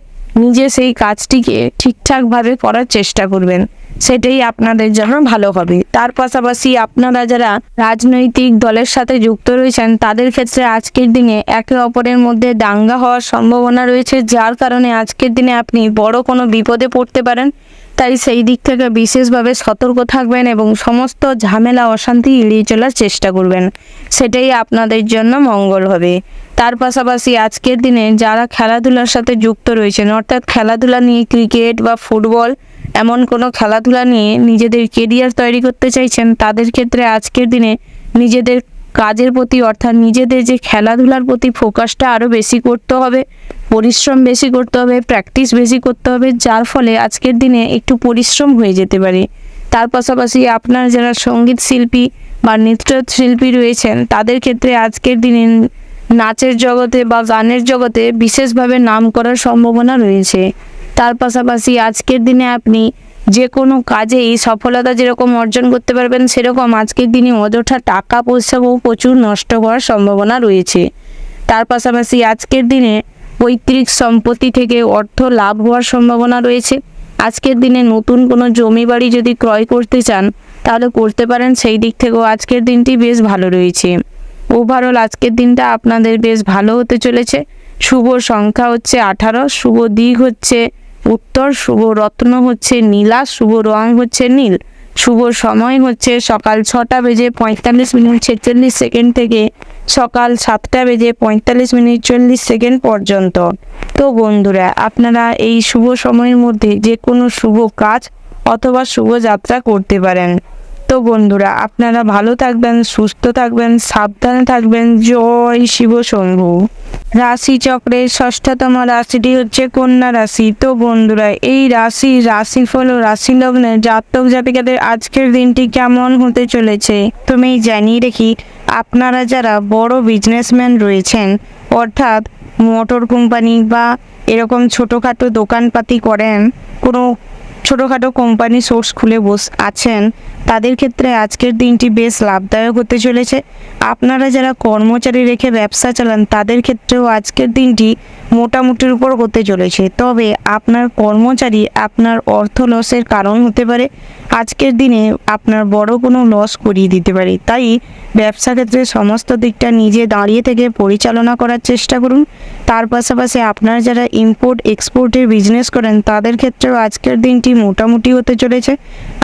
নিজে সেই কাজটিকে ঠিকঠাকভাবে করার চেষ্টা করবেন, সেটাই আপনাদের জন্য ভালো হবে। তার পাশাপাশি আপনারা যারা রাজনৈতিক দলের সাথে যুক্ত রয়েছেন তাদের ক্ষেত্রে আজকের দিনে একে অপরের মধ্যে দাঙ্গা হওয়ার সম্ভাবনা রয়েছে, যার কারণে আজকের দিনে আপনি বড় কোনো বিপদে পড়তে পারেন। তাই সেই দিক থেকে বিশেষভাবে সতর্ক থাকবেন এবং সমস্ত ঝামেলা অশান্তি এড়িয়ে চলার চেষ্টা করবেন, সেটাই আপনাদের জন্য মঙ্গল হবে। তার পাশাপাশি আজকের দিনে যারা খেলাধুলার সাথে যুক্ত রয়েছেন, অর্থাৎ খেলাধুলা নিয়ে ক্রিকেট বা ফুটবল এমন কোনো খেলাধুলা নিয়ে নিজেদের কেরিয়ার তৈরি করতে চাইছেন, তাদের ক্ষেত্রে আজকের দিনে নিজেদের কাজের প্রতি অর্থাৎ নিজেদের যে খেলাধুলার প্রতি ফোকাসটা আরও বেশি করতে হবে, পরিশ্রম বেশি করতে হবে, প্র্যাকটিস বেশি করতে হবে, যার ফলে আজকের দিনে একটু পরিশ্রম হয়ে যেতে পারে। তার পাশাপাশি আপনার যারা সঙ্গীত শিল্পী বা নৃত্যশিল্পী রয়েছেন তাদের ক্ষেত্রে আজকের দিনে নাচের জগতে বা গানের জগতে বিশেষভাবে নাম করার সম্ভাবনা রয়েছে। তার পাশাপাশি আজকের দিনে আপনি যে কোনো কাজেই সফলতা যেরকম অর্জন করতে পারবেন, সেরকম আজকের দিনে অযথা টাকা পয়সাও প্রচুর নষ্ট হওয়ার সম্ভাবনা রয়েছে। তার পাশাপাশি আজকের দিনে পৈতৃক সম্পত্তি থেকে অর্থ লাভ হওয়ার সম্ভাবনা রয়েছে। আজকের দিনে নতুন কোনো জমি বাড়ি যদি ক্রয় করতে চান তাহলে করতে পারেন, সেই দিক থেকেও আজকের দিনটি বেশ ভালো রয়েছে। ওভারঅল আজকের দিনটা আপনাদের বেশ ভালো হতে চলেছে। শুভ সংখ্যা হচ্ছে 18, শুভ দিক হচ্ছে উত্তর, শুভ রত্ন হচ্ছে নীলা, শুভ রং হচ্ছে নীল, শুভ সময় হচ্ছে সকাল 6টা বেজে 45 মিনিট 46 সেকেন্ড থেকে সকাল 7টা বেজে 45 মিনিট 40 সেকেন্ড পর্যন্ত। তো বন্ধুরা, আপনারা এই শুভ সময়ের মধ্যে যে কোনো শুভ কাজ অথবা শুভ যাত্রা করতে পারেন। তো বন্ধুরা, আপনারা ভালো থাকবেন, সুস্থ থাকবেন, সাবধানে থাকবেন। জয় শিব শম্ভু। রাশি চক্রের 6ঠতম রাশিটি হচ্ছে কন্যা রাশি। তো বন্ধুরা, এই রাশিফল ও রাশি লগ্নের জাতক জাতিকাদের আজকের দিনটি কেমন হতে চলেছে তুমি জানিয়ে রাখি, আপনারা যারা বড় বিজনেসম্যান রয়েছেন, অর্থাৎ মোটর কোম্পানি বা এরকম ছোটোখাটো দোকানপাতি করেন, কোনো ছোটোখাটো কোম্পানি সোর্স খুলে আছেন, তাদের ক্ষেত্রে আজকের দিনটি বেশ লাভদায়ক হতে চলেছে। আপনারা যারা কর্মচারী রেখে ব্যবসা চালান, তাদের ক্ষেত্রেও আজকের দিনটি মোটামুটির উপর হতে চলেছে। তবে আপনার কর্মচারী আপনার অর্থ লসের কারণ হতে পারে। আজকের দিনে আপনার বড় কোনো লস করিয়ে দিতে পারে। তাই ব্যবসা ক্ষেত্রে সমস্ত দিকটা নিজে দাঁড়িয়ে থেকে পরিচালনা করার চেষ্টা করুন। তার পাশাপাশি আপনারা যারা ইম্পোর্ট এক্সপোর্টের বিজনেস করেন, তাদের ক্ষেত্রেও আজকের দিনটি মোটামুটি হতে চলেছে।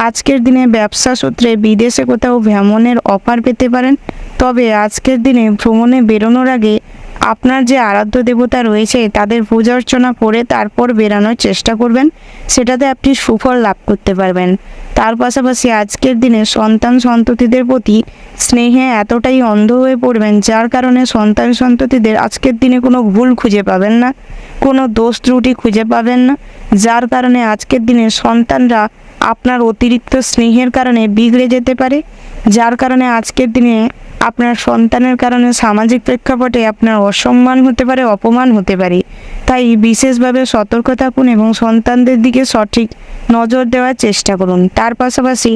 আজকের দিনে ব্যবসা সূত্রে বিদেশে কোথাও ভ্রমণের অফার পেতে পারেন। তবে আজকের দিনে ভ্রমণে বেরোনোর আগে আপনার যে আরাধ্য দেবতা রয়েছে তাদের পূজা অর্চনা করে তারপর বেরানোর চেষ্টা করবেন, সেটাতে আপনি সুফল লাভ করতে পারবেন। তার পাশাপাশি আজকের দিনে সন্তান সন্ততিদের প্রতি স্নেহে এতটাই অন্ধ হয়ে পড়বেন, যার কারণে সন্তান সন্ততিদের আজকের দিনে কোনো ভুল খুঁজে পাবেন না, কোনো দোষ ত্রুটি খুঁজে পাবেন না, যার কারণে আজকের দিনে সন্তানরা আপনার অতিরিক্ত স্নেহের কারণে বিগড়ে যেতে পারে। যার কারণে আজকের দিনে আপনার সন্তানের কারণে সামাজিক প্রেক্ষাপটে আপনার অসম্মান হতে পারে, অপমান হতে পারে। তাই বিশেষভাবে সতর্ক থাকুন এবং সন্তানদের দিকে সঠিক নজর দেওয়ার চেষ্টা করুন। তার পাশাপাশি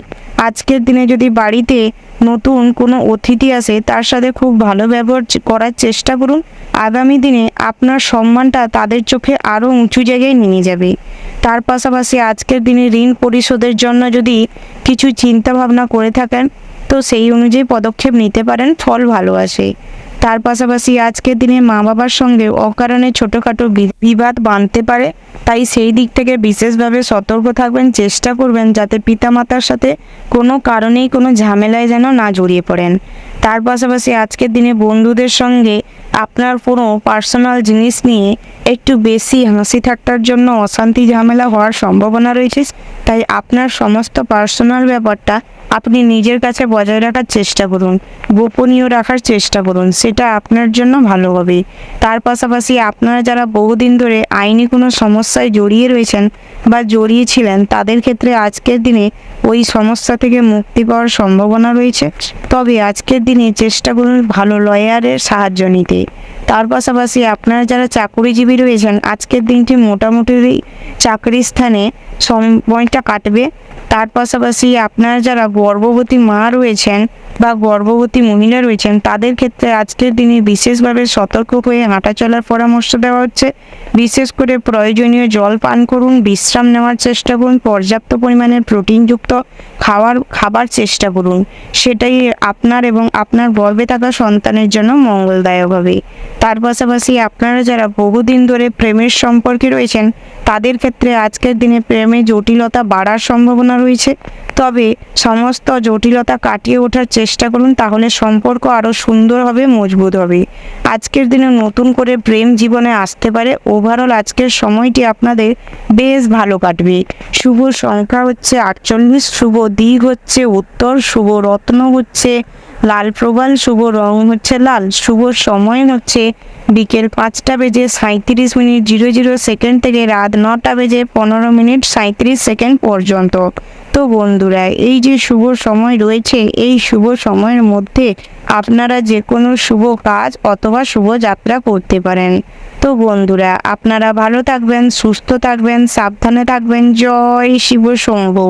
আজকের দিনে যদি বাড়িতে নতুন কোনো অতিথি আসে, তার সাথে খুব ভালো ব্যবহার করার চেষ্টা করুন। আগামী দিনে আপনার সম্মানটা তাদের চোখে আরও উঁচু জায়গায় নিয়ে যাবে। তার পাশাপাশি আজকের দিনে ঋণ পরিশোধের জন্য যদি কিছু চিন্তা ভাবনা করে থাকেন, তো সেই অনুযায়ী পদক্ষেপ নিতে পারেন, ফল ভালো আসে। তার পাশাপাশি আজকের দিনে মা বাবার সঙ্গে অকারণে ছোটোখাটো বিবাদ বাঁধতে পারে, তাই সেই দিক থেকে বিশেষভাবে সতর্ক থাকবেন। চেষ্টা করবেন যাতে পিতামাতার সাথে কোনো কারণেই কোনো ঝামেলায় যেন না জড়িয়ে পড়েন। তার পাশাপাশি আজকের দিনে বন্ধুদের সঙ্গে আপনার কোনো পার্সোনাল জিনিস নিয়ে একটু বেশি হাসি ঠাট্টার জন্য অশান্তি ঝামেলা হওয়ার সম্ভাবনা রয়েছে। তাই আপনার সমস্ত পার্সোনাল ব্যাপারটা আপনি নিজের কাছে বজায় রাখার চেষ্টা করুন, গোপনীয় রাখার চেষ্টা করুন, সেটা আপনার জন্য ভালো হবে। তার পাশাপাশি আপনারা যারা বহুদিন ধরে আইনি কোনো সমস্যায় জড়িয়ে রয়েছেন বা জড়িয়েছিলেন, তাদের ক্ষেত্রে আজকের দিনে ওই সমস্যা থেকে মুক্তি পাওয়ার সম্ভাবনা রয়েছে। তবে আজকের দিনে চেষ্টা করুন ভালো লয়ারের সাহায্য নিতে। তার পাশাপাশি আপনারা যারা চাকরিজীবী রয়েছেন, আজকের দিনটি মোটামুটি চাকরির স্থানে সময়টা কাটবে। তার পাশাপাশি আপনারা যারা গর্ভবতী মা রয়েছেন বা গর্ভবতী মহিলা রয়েছেন, তাদের ক্ষেত্রে আজকের দিনে বিশেষভাবে সতর্ক হয়ে হাঁটা চলার পরামর্শ দেওয়া হচ্ছে। বিশেষ করে প্রয়োজনীয় জল পান করুন, বিশ্রাম নেওয়ার চেষ্টা করুন, পর্যাপ্ত পরিমাণে প্রোটিনযুক্ত খাবার চেষ্টা করুন। সেটাই আপনার এবং আপনার গর্ভে থাকা সন্তানের জন্য মঙ্গলদায়ক হবে। তার পাশাপাশি আপনারা যারা বহুদিন ধরে প্রেমের সম্পর্কে রয়েছেন, তাদের ক্ষেত্রে আজকের দিনে প্রেমে জটিলতা বাড়ার সম্ভাবনা রয়েছে। তবে সমস্ত জটিলতা কাটিয়ে ওঠার চেষ্টা করুন, তাহলে সম্পর্ক আরও সুন্দর হবে, মজবুত হবে। আজকের দিনে নতুন করে প্রেম জীবনে আসতে পারে। ওভারঅল আজকের সময়টি আপনাদের বেশ ভালো কাটবে। শুভ সংখ্যা হচ্ছে 48, শুভ দিক হচ্ছে উত্তর, শুভ রত্ন হচ্ছে লাল প্রবাল, শুভ রং হচ্ছে লাল, শুভ সময় হচ্ছে বিকেল 5টা বেজে 37 মিনিট 00 সেকেন্ড থেকে রাত 9টা বেজে 15 মিনিট 37 সেকেন্ড পর্যন্ত। তো বন্ধুরা, এই যে শুভ সময় রয়েছে, এই শুভ সময়ের মধ্যে আপনারা যে কোনো শুভ কাজ অথবা শুভ যাত্রা করতে পারেন। তো বন্ধুরা, আপনারা ভালো থাকবেন, সুস্থ থাকবেন, সাবধানে থাকবেন। জয় শিব শম্ভু।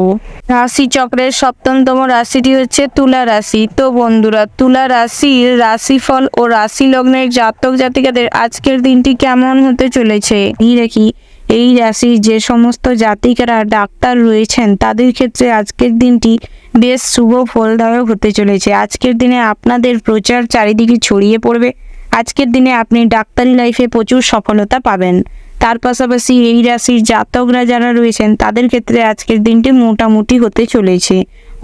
রাশি চক্রের 7তম রাশিটি হচ্ছে তুলা রাশি। তো বন্ধুরা, তুলা রাশির রাশিফল ও রাশি লগ্নের জাতক জাতিকাদের আজকের দিনটি কেমন হতে চলেছে দেখি। এই রাশির যে সমস্ত জাতিকারা ডাক্তার রয়েছেন তাদের ক্ষেত্রে আজকের দিনটি বেশ শুভ ফলদায়ক হতে চলেছে। আজকের দিনে আপনাদের প্রচার চারিদিকে ছড়িয়ে পড়বে। আজকের দিনে আপনি ডাক্তারি লাইফে প্রচুর সফলতা পাবেন। তার পাশাপাশি এই রাশির জাতকরা যারা রয়েছেন তাদের ক্ষেত্রে আজকের দিনটি মোটামুটি হতে চলেছে,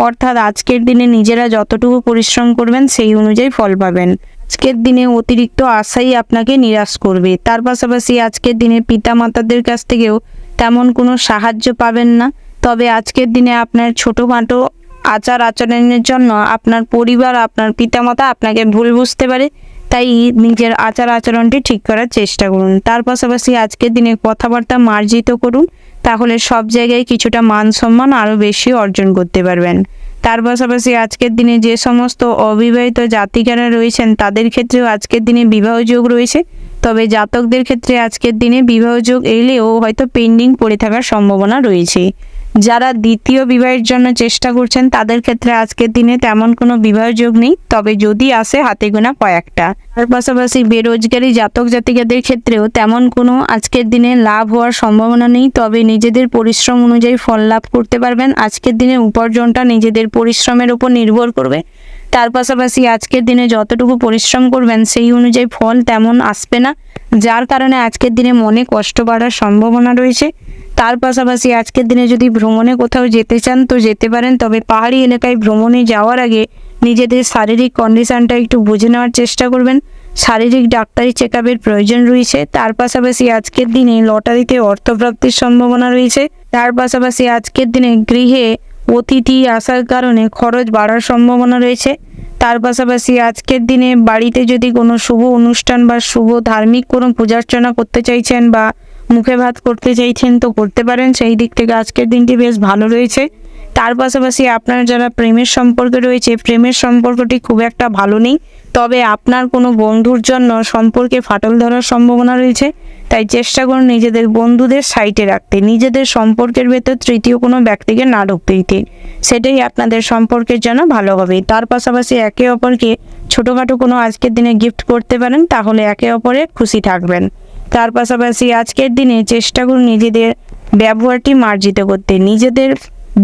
অর্থাৎ আজকের দিনে নিজেরা যতটুকু পরিশ্রম করবেন সেই অনুযায়ী ফল পাবেন। আজকের দিনে অতিরিক্ত আশাই আপনাকে নিরাশ করবে। তার পাশাপাশি আজকের দিনে পিতামাতাদের কাছ থেকেও তেমন কোনো সাহায্য পাবেন না। তবে আজকের দিনে আপনার ছোটোখাটো আচার আচরণের জন্য আপনার পরিবার, আপনার পিতামাতা আপনাকে ভুল বুঝতে পারে, তাই নিজের আচার আচরণটি ঠিক করার চেষ্টা করুন। তার পাশাপাশি আজকের দিনে কথাবার্তা মার্জিত করুন, তাহলে সব জায়গায় কিছুটা মান সম্মান আরও বেশি অর্জন করতে পারবেন। তার পাশাপাশি আজকের দিনে যে সমস্ত অবিবাহিত জাতিকারা রয়েছেন তাদের ক্ষেত্রেও আজকের দিনে বিবাহ যোগ রয়েছে। তবে জাতকদের ক্ষেত্রে আজকের দিনে বিবাহ যোগ এলেও হয়তো পেন্ডিং পড়ে থাকার সম্ভাবনা রয়েছে। যারা দ্বিতীয় বিবাহের জন্য চেষ্টা করছেন তাদের ক্ষেত্রে আজকের দিনে তেমন কোনো বিবাহ যোগ নেই, তবে যদি আসে হাতে গোনা কয়েকটা। তার পাশাপাশি বেরোজগারি জাতক জাতিকাদের ক্ষেত্রেও তেমন কোনো আজকের দিনে লাভ হওয়ার সম্ভাবনা নেই, তবে নিজেদের পরিশ্রম অনুযায়ী ফল লাভ করতে পারবেন। আজকের দিনে উপার্জনটা নিজেদের পরিশ্রমের উপর নির্ভর করবে। তার পাশাপাশি আজকের দিনে যতটুকু পরিশ্রম করবেন সেই অনুযায়ী ফল তেমন আসবে না, যার কারণে আজকের দিনে মনে কষ্ট বাড়ার সম্ভাবনা রয়েছে। তার পাশাপাশি আজকের দিনে যদি ভ্রমণে কোথাও যেতে চান তো যেতে পারেন, তবে পাহাড়ি এলাকায় ভ্রমণে যাওয়ার আগে নিজেদের শারীরিক কন্ডিশনটা একটু বুঝে নেওয়ার চেষ্টা করবেন। শারীরিক ডাক্তারি চেক আপের প্রয়োজন রয়েছে। তার পাশাপাশি আজকের দিনে লটারিতে অর্থপ্রাপ্তির সম্ভাবনা রয়েছে। তার পাশাপাশি আজকের দিনে গৃহে অতিথি আসার কারণে খরচ বাড়ার সম্ভাবনা রয়েছে। তার পাশাপাশি আজকের দিনে বাড়িতে যদি কোনো শুভ অনুষ্ঠান বা শুভ ধার্মিক কোনো পূজার্চনা করতে চাইছেন বা মুখে ভাত করতে চাইছেন তো করতে পারেন, সেই দিক থেকে আজকের দিনটি বেশ ভালো রয়েছে। তার পাশাপাশি আপনার যারা প্রেমের সম্পর্কে রয়েছে প্রেমের সম্পর্কটি খুব একটা ভালো নেই, তবে আপনার কোনো বন্ধুর জন্য সম্পর্কে ফাটল ধরার সম্ভাবনা রয়েছে, তাই চেষ্টা করুন নিজেদের বন্ধুদের সাইডে রাখতে, নিজেদের সম্পর্কের ভেতর তৃতীয় কোনো ব্যক্তিকে না ঢুকতে দিতে, সেটাই আপনাদের সম্পর্কের জন্য ভালো হবে। তার পাশাপাশি একে অপরকে ছোটোখাটো কোনো আজকের দিনে গিফট করতে পারেন, তাহলে একে অপরে খুশি থাকবেন। তার পাশাপাশি আজকের দিনে চেষ্টা করুন নিজেদের ব্যবহারটি মার্জিত করতে। নিজেদের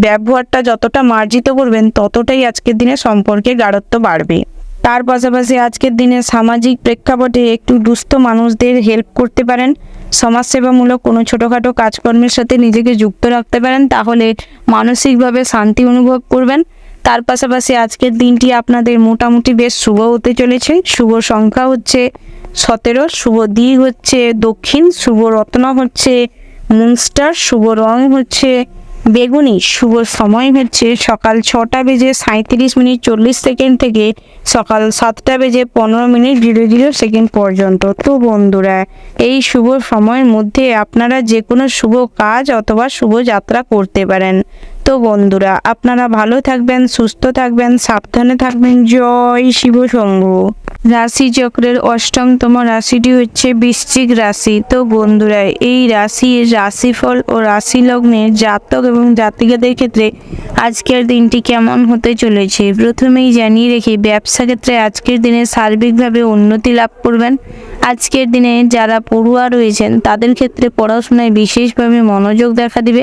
ব্যবহারটা যতটা মার্জিত করবেন ততটাই আজকের দিনে সম্পর্কে গাঢ়ত্ব বাড়বে। তার পাশাপাশি আজকের দিনে সামাজিক প্রেক্ষাপটে একটু দুস্থ মানুষদের হেল্প করতে পারেন। সমাজসেবামূলক কোনো ছোটোখাটো কাজকর্মের সাথে নিজেকে যুক্ত রাখতে পারেন, তাহলে মানসিকভাবে শান্তি অনুভব করবেন। তার পাশাপাশি আজকের দিনটি আপনাদের মোটামুটি বেশ শুভ হতে চলেছে। শুভ সংখ্যা হচ্ছে 17, শুভ দিক হচ্ছে দক্ষিণ, শুভ রত্ন হচ্ছে মুনস্টার, শুভ রং হচ্ছে বেগুনি, শুভ সময় হচ্ছে সকাল 6:37:40 থেকে সকাল 7:15:00 পর্যন্ত। তো বন্ধুরা, এই শুভ সময়ের মধ্যে আপনারা যে কোনো শুভ কাজ অথবা শুভ যাত্রা করতে পারেন। তো বন্ধুরা, আপনারা ভালো থাকবেন, সুস্থ থাকবেন, সাবধানে থাকবেন। জয় শিব শম্ভু। রাশিচক্রের অষ্টমতম রাশিটি হচ্ছে বৃশ্চিক রাশি। তো বন্ধুরা, এই রাশির রাশিফল ও রাশি লগ্নের জাতক এবং জাতিকাদের ক্ষেত্রে আজকের দিনটি কেমন হতে চলেছে প্রথমেই জানিয়ে রেখে ব্যবসা ক্ষেত্রে আজকের দিনে সার্বিকভাবে উন্নতি লাভ করবেন। আজকের দিনে যারা পড়ুয়া রয়েছেন তাদের ক্ষেত্রে পড়াশোনায় বিশেষভাবে মনোযোগ দেখা দিবে,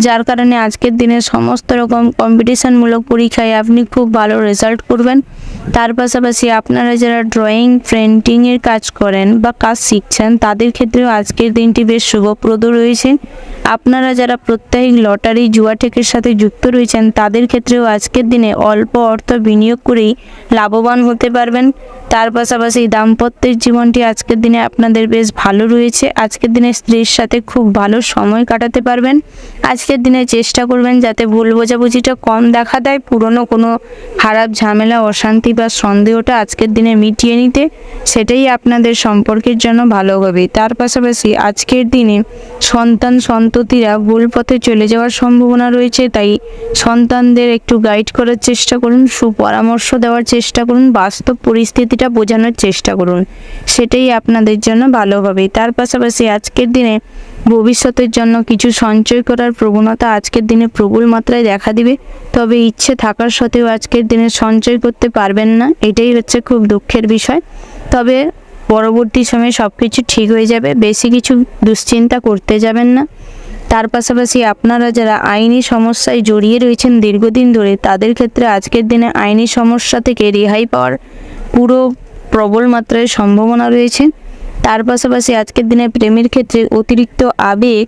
যার কারণে আজকের দিনে সমস্ত রকম কম্পিটিশনমূলক পরীক্ষায় আপনি খুব ভালো রেজাল্ট করবেন। তার পাশাপাশি আপনারা যারা ড্রয়িং পেন্টিংয়ের কাজ করেন বা কাজ শিখছেন তাদের ক্ষেত্রেও আজকের দিনটি বেশ শুভপ্রদ রয়েছে। আপনারা যারা প্রত্যেক লটারি জুয়া টেকের সাথে যুক্ত রয়েছেন তাদের ক্ষেত্রেও আজকের দিনে অল্প অর্থ বিনিয়োগ করেই লাভবান হতে পারবেন। তার পাশাপাশি দাম্পত্যের জীবনটি আজকের দিনে আপনাদের বেশ ভালো রয়েছে। আজকের দিনে স্ত্রীর সাথে খুব ভালো সময় কাটাতে পারবেন। আজকের দিনে চেষ্টা করবেন যাতে ভুল বোঝাবুঝিটা কম দেখা দেয়, পুরনো কোনো খারাপ ঝামেলা, অশান্তি বা সন্দেহটা আজকের দিনে মিটিয়ে নিতে, সেটাই আপনাদের সম্পর্কের জন্য ভালো হবে। তার পাশাপাশি আজকের দিনে সন্তান সন্ততিরা ভুল পথে চলে যাওয়ার সম্ভাবনা রয়েছে, তাই সন্তানদের একটু গাইড করার চেষ্টা করুন, সুপরামর্শ দেওয়ার চেষ্টা করুন, বাস্তব পরিস্থিতিটা বোঝানোর চেষ্টা করুন, সেটাই আপনাদের জন্য ভালো হবে। তার পাশাপাশি আজকের দিনে ভবিষ্যতের জন্য কিছু সঞ্চয় করার প্রবণতা আজকের দিনে প্রবল মাত্রায় দেখা দিবে, তবে ইচ্ছে থাকার সত্ত্বেও আজকের দিনে সঞ্চয় করতে পারবেন না, এটাই হচ্ছে খুব দুঃখের বিষয়। তবে পরবর্তী সময়ে সব কিছু ঠিক হয়ে যাবে, বেশি কিছু দুশ্চিন্তা করতে যাবেন না। তার পাশাপাশি আপনারা যারা আইনি সমস্যায় জড়িয়ে রয়েছেন দীর্ঘদিন ধরে, তাদের ক্ষেত্রে আজকের দিনে আইনি সমস্যা থেকে রেহাই পাওয়ার পুরো প্রবল মাত্রায় সম্ভাবনা রয়েছে। তার পাশাপাশি আজকের দিনে প্রেমের ক্ষেত্রে অতিরিক্ত আবেগ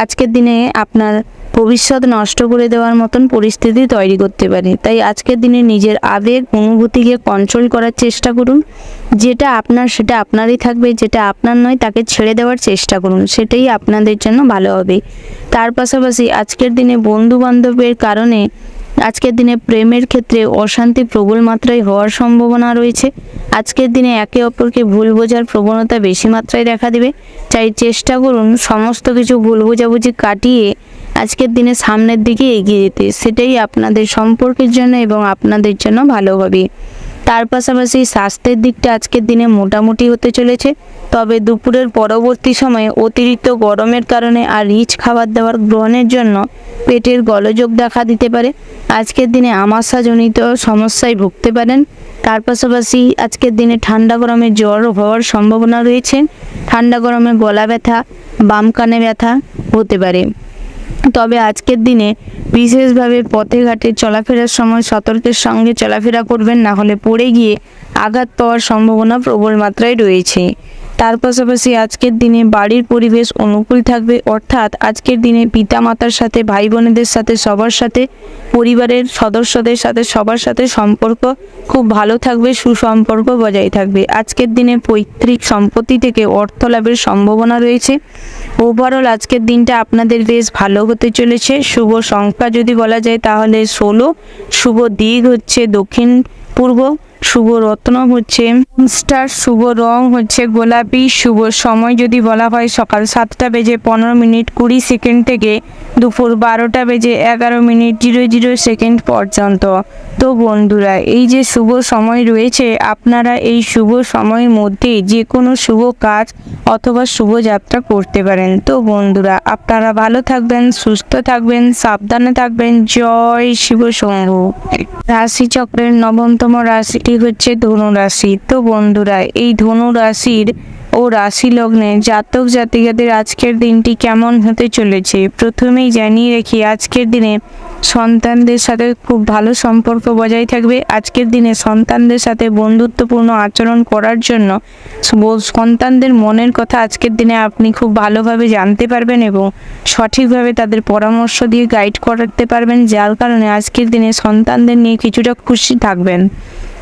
আজকের দিনে আপনার ভবিষ্যৎ নষ্ট করে দেওয়ার মতন পরিস্থিতি তৈরি করতে পারে। তাই আজকের দিনে নিজের আবেগ অনুভূতিকে কন্ট্রোল করার চেষ্টা করুন। যেটা আপনার সেটা আপনারই থাকবে, যেটা আপনার নয় তাকে ছেড়ে দেওয়ার চেষ্টা করুন, সেটাই আপনাদের জন্য ভালো হবে। তার পাশাপাশি আজকের দিনে বন্ধু বান্ধবের কারণে আজকের দিনে প্রেমের ক্ষেত্রে অশান্তি প্রবল মাত্রায় হওয়ার সম্ভাবনা রয়েছে। আজকের দিনে একে অপরকে ভুল বোঝার প্রবণতা বেশি মাত্রায় দেখা দেবে। তাই চেষ্টা করুন সমস্ত কিছু ভুল বোঝাবুঝি কাটিয়ে আজকের দিনে সামনের দিকে এগিয়ে যেতে, সেটাই আপনাদের সম্পর্কের জন্য এবং আপনাদের জন্য ভালো হবে। তার পাশাপাশি স্বাস্থ্যের দিকটা আজকের দিনে মোটামুটি হতে চলেছে, তবে দুপুরের পরবর্তী সময়ে অতিরিক্ত গরমের কারণে আর রিচ খাবার দাবার গ্রহণের জন্য পেটের গোলযোগ দেখা দিতে পারে। আজকের দিনে আমাশাজনিত সমস্যায় ভুগতে পারেন। তার পাশাপাশি আজকের দিনে ঠান্ডা গরমে জ্বর হওয়ার সম্ভাবনা রয়েছে। ঠান্ডা গরমে গলা ব্যথা, বাম কানে ব্যথা হতে পারে। তবে আজকের দিনে বিশেষভাবে পথে ঘাটে চলাফেরার সময় সতর্কের সঙ্গে চলাফেরা করবেন, না হলে পড়ে গিয়ে আঘাত পাওয়ার সম্ভাবনা প্রবল মাত্রায় রয়েছে। তার পাশাপাশি আজকের দিনে বাড়ির পরিবেশ অনুকূল থাকবে, অর্থাৎ আজকের দিনে পিতামাতার সাথে, ভাই বোনেদের সাথে, সবার সাথে, পরিবারের সদস্যদের সাথে সবার সাথে সম্পর্ক খুব ভালো থাকবে, সুসম্পর্ক বজায় থাকবে। আজকের দিনে পৈতৃক সম্পত্তি থেকে অর্থ লাভের সম্ভাবনা রয়েছে। ওভারঅল আজকের দিনটা আপনাদের বেশ ভালো হতে চলেছে। শুভ সংখ্যা যদি বলা যায় তাহলে 16, শুভ দিক হচ্ছে দক্ষিণ পূর্ব, শুভ রত্ন হচ্ছে স্টার, শুভ রং হচ্ছে গোলাপি, শুভ সময় যদি বলা হয় সকাল 7:15:20 থেকে দুপুর 12:11:00 পর্যন্ত। তো বন্ধুরা, এই যে শুভ সময় রয়েছে, আপনারা এই শুভ সময়ের মধ্যে যে কোনো শুভ কাজ অথবা শুভ যাত্রা করতে পারেন। তো বন্ধুরা, আপনারা ভালো থাকবেন, সুস্থ থাকবেন, সাবধানে থাকবেন। জয় শিব শম্ভু। রাশিচক্রের 9তম রাশিটি হচ্ছে ধনু রাশি। তো বন্ধুরা, এই ধনু রাশির ও রাশি লগ্নে জাতক জাতিকাদের আজকের দিনটি কেমন হতে চলেছে প্রথমেই জানিয়ে রাখি, আজকের দিনে সন্তানদের সাথে খুব ভালো সম্পর্ক বজায় থাকবে। আজকের দিনে সন্তানদের সাথে বন্ধুত্বপূর্ণ আচরণ করার জন্য সন্তানদের মনের কথা আজকের দিনে আপনি খুব ভালোভাবে জানতে পারবেন এবং সঠিকভাবে তাদের পরামর্শ দিয়ে গাইড করতে পারবেন, যার কারণে আজকের দিনে সন্তানদের নিয়ে কিছুটা খুশি থাকবেন।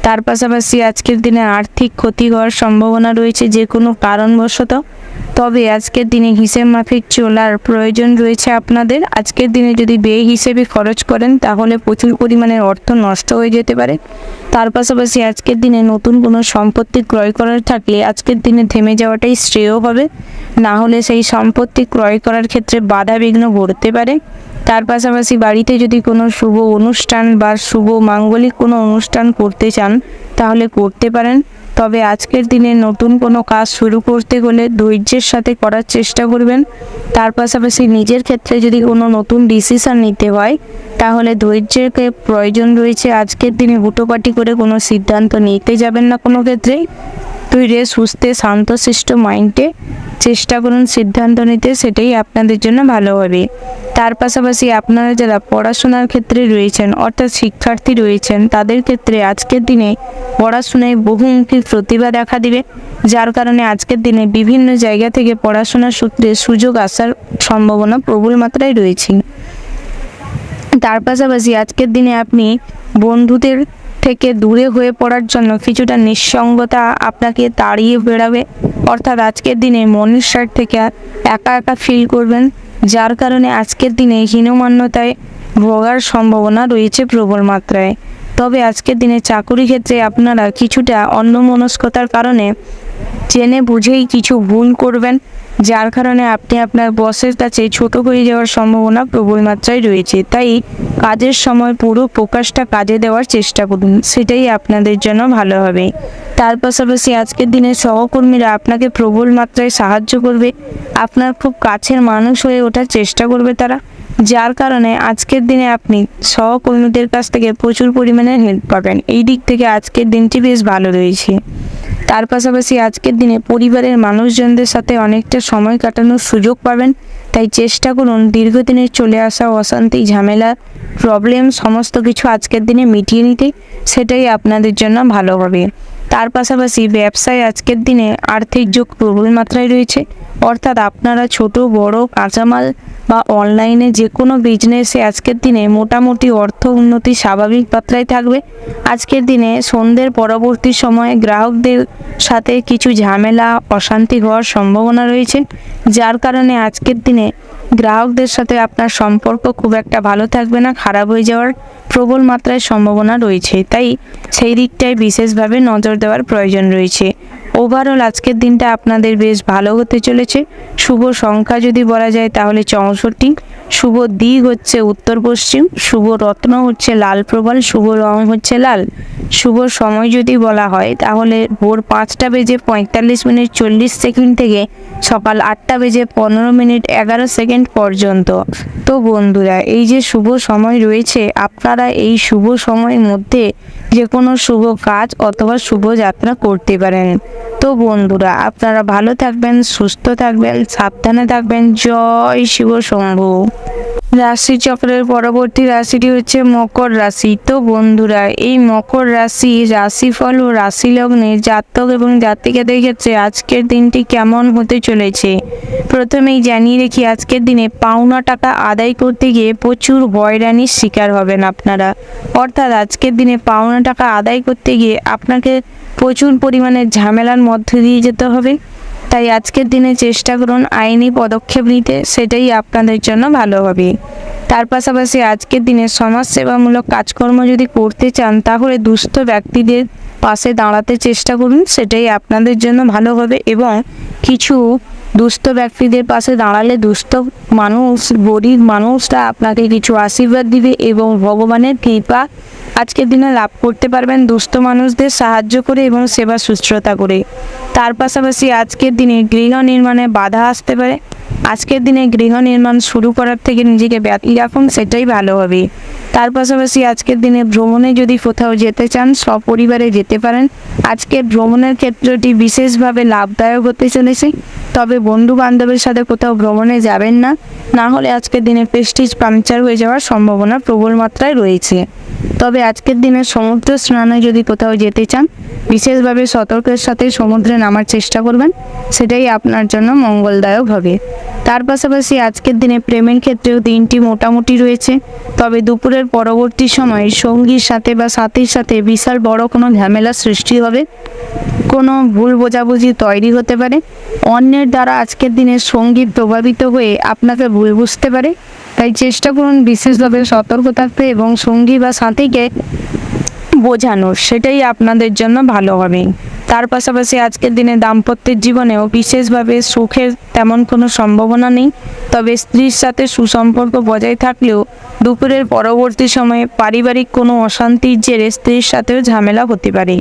তার পাশাপাশি আজকের দিনে আর্থিক ক্ষতি হওয়ার সম্ভাবনা রয়েছে যে কোনো কারণবশত, তবে আজকের দিনে হিসেব মাফিক চলার প্রয়োজন রয়েছে আপনাদের। আজকের দিনে যদি ব্যয় হিসেবে খরচ করেন তাহলে প্রচুর পরিমাণের অর্থ নষ্ট হয়ে যেতে পারে। তার পাশাপাশি আজকের দিনে নতুন কোনো সম্পত্তি ক্রয় করার থাকলে আজকের দিনে থেমে যাওয়াটাই শ্রেয় হবে, না হলে সেই সম্পত্তি ক্রয় করার ক্ষেত্রে বাধা বিঘ্ন ঘটতে পারে। তার পাশাপাশি বাড়িতে যদি কোনো শুভ অনুষ্ঠান বা শুভ মাঙ্গলিক কোনো অনুষ্ঠান করতে চান তাহলে করতে পারেন, তবে আজকের দিনে নতুন কোনো কাজ শুরু করতে হলে ধৈর্যের সাথে করার চেষ্টা করবেন। তার পাশাপাশি নিজের ক্ষেত্রে যদি কোনো নতুন ডিসিশন নিতে হয় তাহলে ধৈর্যের প্রয়োজন রয়েছে। আজকের দিনে হুটোপাটি করে কোনো সিদ্ধান্ত নিতে যাবেন না কোনো ক্ষেত্রেই। ধীরে সুস্থে শান্তশিষ্ট মাইন্ডে চেষ্টা করুন সিদ্ধান্ত নিতে, সেটাই আপনাদের জন্য ভালো হবে। তার পাশাপাশি আপনারা যারা পড়াশোনার ক্ষেত্রে রয়েছেন অর্থাৎ শিক্ষার্থী রয়েছেন, তাদের ক্ষেত্রে আজকের দিনে পড়াশোনায় বহুমুখী প্রতিভা দেখা দিবে, যার কারণে আজকের দিনে বিভিন্ন জায়গা থেকে পড়াশোনার সূত্রে সুযোগ আসার সম্ভাবনা প্রবল মাত্রায় রয়েছে। তার পাশাপাশি আজকের দিনে আপনি বন্ধুদের থেকে দূরে হয়ে পড়ার জন্য কিছুটা নিঃসঙ্গতা আপনাকে তাড়িয়ে বেড়াবে, অর্থাৎ আজকের দিনে মনের সাইড থেকে একা একা ফিল করবেন, যার কারণে আজকের দিনে হীনমান্যতায় ভোগার সম্ভাবনা রয়েছে প্রবল মাত্রায়। তবে আজকের দিনে চাকুরি ক্ষেত্রে আপনারা কিছুটা অন্যমনস্কতার কারণে জেনে বুঝেই কিছু ভুল করবেন, যার কারণে আপনি আপনার বসের কাছে ছোট হয়ে যাওয়ার সম্ভাবনা প্রবল মাত্রায় রয়েছে। তাই কাজের সময় পুরো ফোকাসটা কাজে দেওয়ার চেষ্টা করুন, সেটাই আপনাদের জন্য ভালো হবে। তার পাশাপাশি আজকের দিনে সহকর্মীরা আপনাকে প্রবল মাত্রায় সাহায্য করবে, আপনার খুব কাছের মানুষ হয়ে ওঠার চেষ্টা করবে তারা, যার কারণে আজকের দিনে আপনি সহকর্মীদের কাছ থেকে প্রচুর পরিমাণে হেল্প পাবেন। এই দিক থেকে আজকের দিনটি বেশ ভালো রয়েছে। তার পাশাপাশি আজকের দিনে পরিবারের মানুষজনদের সাথে অনেকটা সময় কাটানোর সুযোগ পাবেন, তাই চেষ্টা করুন দীর্ঘদিনের চলে আসা অশান্তি, ঝামেলা, প্রবলেম সমস্ত কিছু আজকের দিনে মিটিয়ে নিতে, সেটাই আপনাদের জন্য ভালো হবে। তার পাশাপাশি ব্যবসায় আজকের দিনে আর্থিক যোগ প্রবল মাত্রায় রয়েছে, অর্থাৎ আপনারা ছোট বড় কাঁচামাল বা অনলাইনে যে কোনো বিজনেসে আজকের দিনে মোটামুটি অর্থ উন্নতি স্বাভাবিক মাত্রায় থাকবে। আজকের দিনে সন্ধ্যের পরবর্তী সময়ে গ্রাহকদের সাথে কিছু ঝামেলা অশান্তি হওয়ার সম্ভাবনা রয়েছে, যার কারণে আজকের দিনে গ্রাহকদের সাথে আপনার সম্পর্ক খুব একটা ভালো থাকবে না, খারাপ হয়ে যাওয়ার প্রবল মাত্রায় সম্ভাবনা রয়েছে, তাই সেই দিকটায় বিশেষভাবে নজর দেওয়ার প্রয়োজন রয়েছে। ওভারঅল আজকের দিনটা আপনাদের বেশ ভালো হতে চলেছে। শুভ সংখ্যা যদি বলা যায় তাহলে 64, শুভ দিক হচ্ছে উত্তর পশ্চিম, শুভ রত্ন হচ্ছে লাল প্রবাল, শুভ রং হচ্ছে লাল। শুভ সময় যদি বলা হয় তাহলে ভোর 5:45:40 থেকে সকাল 8:15:11 পর্যন্ত। তো বন্ধুরা, এই যে শুভ সময় রয়েছে, আপনারা এই শুভ সময়ের মধ্যে যে কোনো শুভ কাজ অথবা শুভ যাত্রা করতে পারেন। তো বন্ধুরা, আপনারা ভালো থাকবেন, সুস্থ থাকবেন, সাবধানে থাকবেন। জয় শিব শম্ভু। রাশি চক্রের পরবর্তী রাশিটি হচ্ছে মকর রাশি। তো বন্ধুরা, এই মকর রাশি রাশিফল ও রাশি লগ্নের জাতক এবং জাতিকাদের ক্ষেত্রে আজকের দিনটি কেমন হতে চলেছে প্রথমেই জানিয়ে রেখি, আজকের দিনে পাওনা টাকা আদায় করতে গিয়ে প্রচুর হয়রানির শিকার হবেন আপনারা। অর্থাৎ আজকের দিনে পাওনা টাকা আদায় করতে গিয়ে আপনাকে প্রচুর পরিমাণে ঝামেলার মধ্য দিয়ে যেতে হবে, তাই আজকের দিনে চেষ্টা করুন আইনি পদক্ষেপ নিতে, সেটাই আপনাদের জন্য ভালো হবে। তার পাশাপাশি আজকের দিনে সমাজসেবামূলক কাজকর্ম যদি করতে চান তাহলে দুস্থ ব্যক্তিদের পাশে দাঁড়াতে চেষ্টা করুন, সেটাই আপনাদের জন্য ভালো হবে। এবং কিছু দুস্থ ব্যক্তিদের পাশে দাঁড়ালে দুস্থ মানুষ, গরিব মানুষরা আপনাকে কিছু আশীর্বাদ দিবে এবং ভগবানের কৃপা আজকের দিনে লাভ করতে পারবেন দুস্থ মানুষদের সাহায্য করে এবং সেবা শুশ্রূষা করে। তার পাশাপাশি আজকের দিনে গৃহ নির্মাণে বাধা আসতে পারে, আজকের দিনে গৃহ নির্মাণ শুরু করার থেকে নিজেকে ব্যতি রাখুন, সেটাই ভালো হবে। তার পাশাপাশি আজকের দিনে ভ্রমণে যদি কোথাও যেতে চান সপরিবারে যেতে পারেন। আজকের ভ্রমণের ক্ষেত্রটি বিশেষভাবে লাভদায়ক হতে চলেছে, তবে বন্ধু বান্ধবের সাথে কোথাও ভ্রমণে যাবেন না, না হলে আজকের দিনে প্রেস্টিজ পাংচার হয়ে যাওয়ার সম্ভাবনা প্রবল মাত্রায় রয়েছে। তবে আজকের দিনে সমুদ্র স্নানে যদি কোথাও যেতে চান বিশেষভাবে সতর্কের সাথে সমুদ্রে নামার চেষ্টা করবেন, সেটাই আপনার জন্য মঙ্গলদায়ক হবে। তার পাশাপাশি আজকের দিনে প্রেমের ক্ষেত্রেও দিনটি মোটামুটি রয়েছে, তবে দুপুরের পরবর্তী সময়ে সঙ্গীর সাথে বা সাথীর সাথে বিশাল বড় কোনো ঝামেলা সৃষ্টি হবে, কোনো ভুল বোঝাবুঝি তৈরি হতে পারে, অন্যের দ্বারা আজকের দিনে সঙ্গী প্রভাবিত হয়ে আপনাকে ভুল বুঝতে পারে, তাই চেষ্টা করুন বিশেষভাবে সতর্ক থাকতে এবং সঙ্গী বা সাথীকে বোঝানোর, সেটাই আপনাদের জন্য ভালো হবে। তার পাশাপাশি আজকের দিনে দাম্পত্যের জীবনেও বিশেষভাবে সুখের তেমন কোনো সম্ভাবনা নেই, তবে স্ত্রীর সাথে সুসম্পর্ক বজায় থাকলেও দুপুরের পরবর্তী সময়ে পারিবারিক কোনো অশান্তির জেরে স্ত্রীর সাথেও ঝামেলা হতে পারে।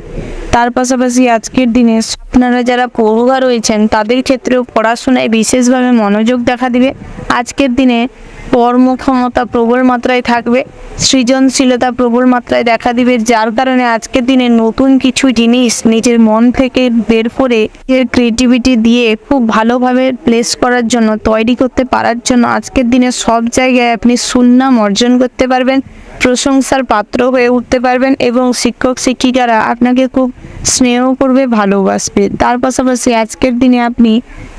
তার পাশাপাশি আজকের দিনে আপনারা যারা পড়ুয়া রয়েছেন তাদের ক্ষেত্রেও পড়াশোনায় বিশেষভাবে মনোযোগ দেখা দিবে। আজকের দিনে কর্মক্ষমতা প্রবল মাত্রায় থাকবে, সৃজনশীলতা প্রবল মাত্রায় দেখা দিবে, যার কারণে আজকের দিনে নতুন কিছু জিনিস নিজের মন থেকে বের করে নিজের ক্রিয়েটিভিটি দিয়ে খুব ভালোভাবে প্লেস করার জন্য, তৈরি করতে পারার জন্য আজকের দিনে সব জায়গায় আপনি সুনাম অর্জন করতে পারবেন, প্রশংসার পাত্র হয়ে উঠতে পারবেন এবং শিক্ষক শিক্ষিকারা আপনাকে খুব স্নেহ করবে, ভালোবাসবে। তার পাশাপাশি আজকের দিনে আপনি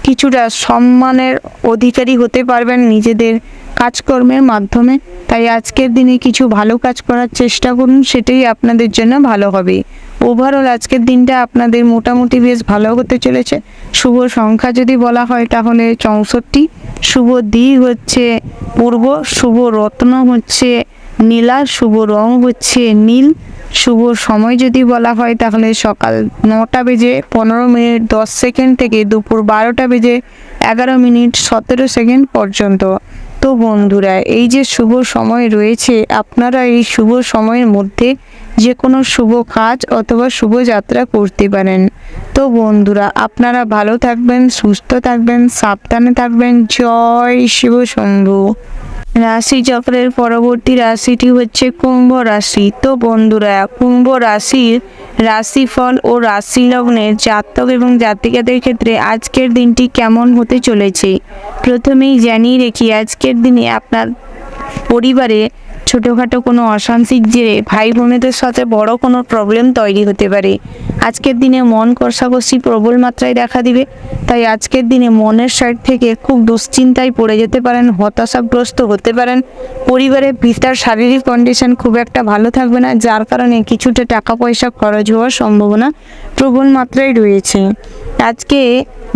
কিছুটা সম্মানের অধিকারী হতে পারবেন নিজেদের কাজকর্মের মাধ্যমে, তাই আজকের দিনে কিছু ভালো কাজ করার চেষ্টা করুন, সেটাই আপনাদের জন্য ভালো হবে। ওভারঅল আজকের দিনটা আপনাদের মোটামুটি বেশ ভালো হতে চলেছে। শুভ সংখ্যা যদি বলা হয় তাহলে 64, শুভ দিক হচ্ছে পূর্ব, শুভ রত্ন হচ্ছে নীলা, শুভ রং হচ্ছে নীল, শুভ সময় যদি বলা হয় তাহলে সকাল 9:15:10 থেকে দুপুর 12:11:17 পর্যন্ত। তো বন্ধুরা, এই যে শুভ সময় রয়েছে আপনারা এই শুভ সময়ের মধ্যে যে কোনো শুভ কাজ অথবা শুভ যাত্রা করতে পারেন। তো বন্ধুরা, আপনারা ভালো থাকবেন, সুস্থ থাকবেন, সাবধানে থাকবেন। জয় শিব শম্ভু। রাশি চক্রের পরবর্তী রাশিটি হচ্ছে কুম্ভ রাশি। তো বন্ধুরা, কুম্ভ রাশির রাশিফল ও রাশি লগ্নের জাতক এবং জাতিকাদের ক্ষেত্রে আজকের দিনটি কেমন হতে চলেছে প্রথমেই জানিয়ে রেখি, আজকের দিনে আপনার পরিবারে ছোটোখাটো কোনো অশান্তির জেরে ভাই বোনেদের সাথে বড় কোনো প্রবলেম তৈরি হতে পারে। আজকের দিনে মন কষাকষি প্রবল মাত্রায় দেখা দিবে, তাই আজকের দিনে মনের সাইড থেকে খুব দুশ্চিন্তায় পড়ে যেতে পারেন, হতাশাগ্রস্ত হতে পারেন। পরিবারের পিতার শারীরিক কন্ডিশন খুব একটা ভালো থাকবে না, যার কারণে কিছুটা টাকা পয়সা খরচ হওয়ার সম্ভাবনা প্রবল মাত্রায় রয়েছে। আজকে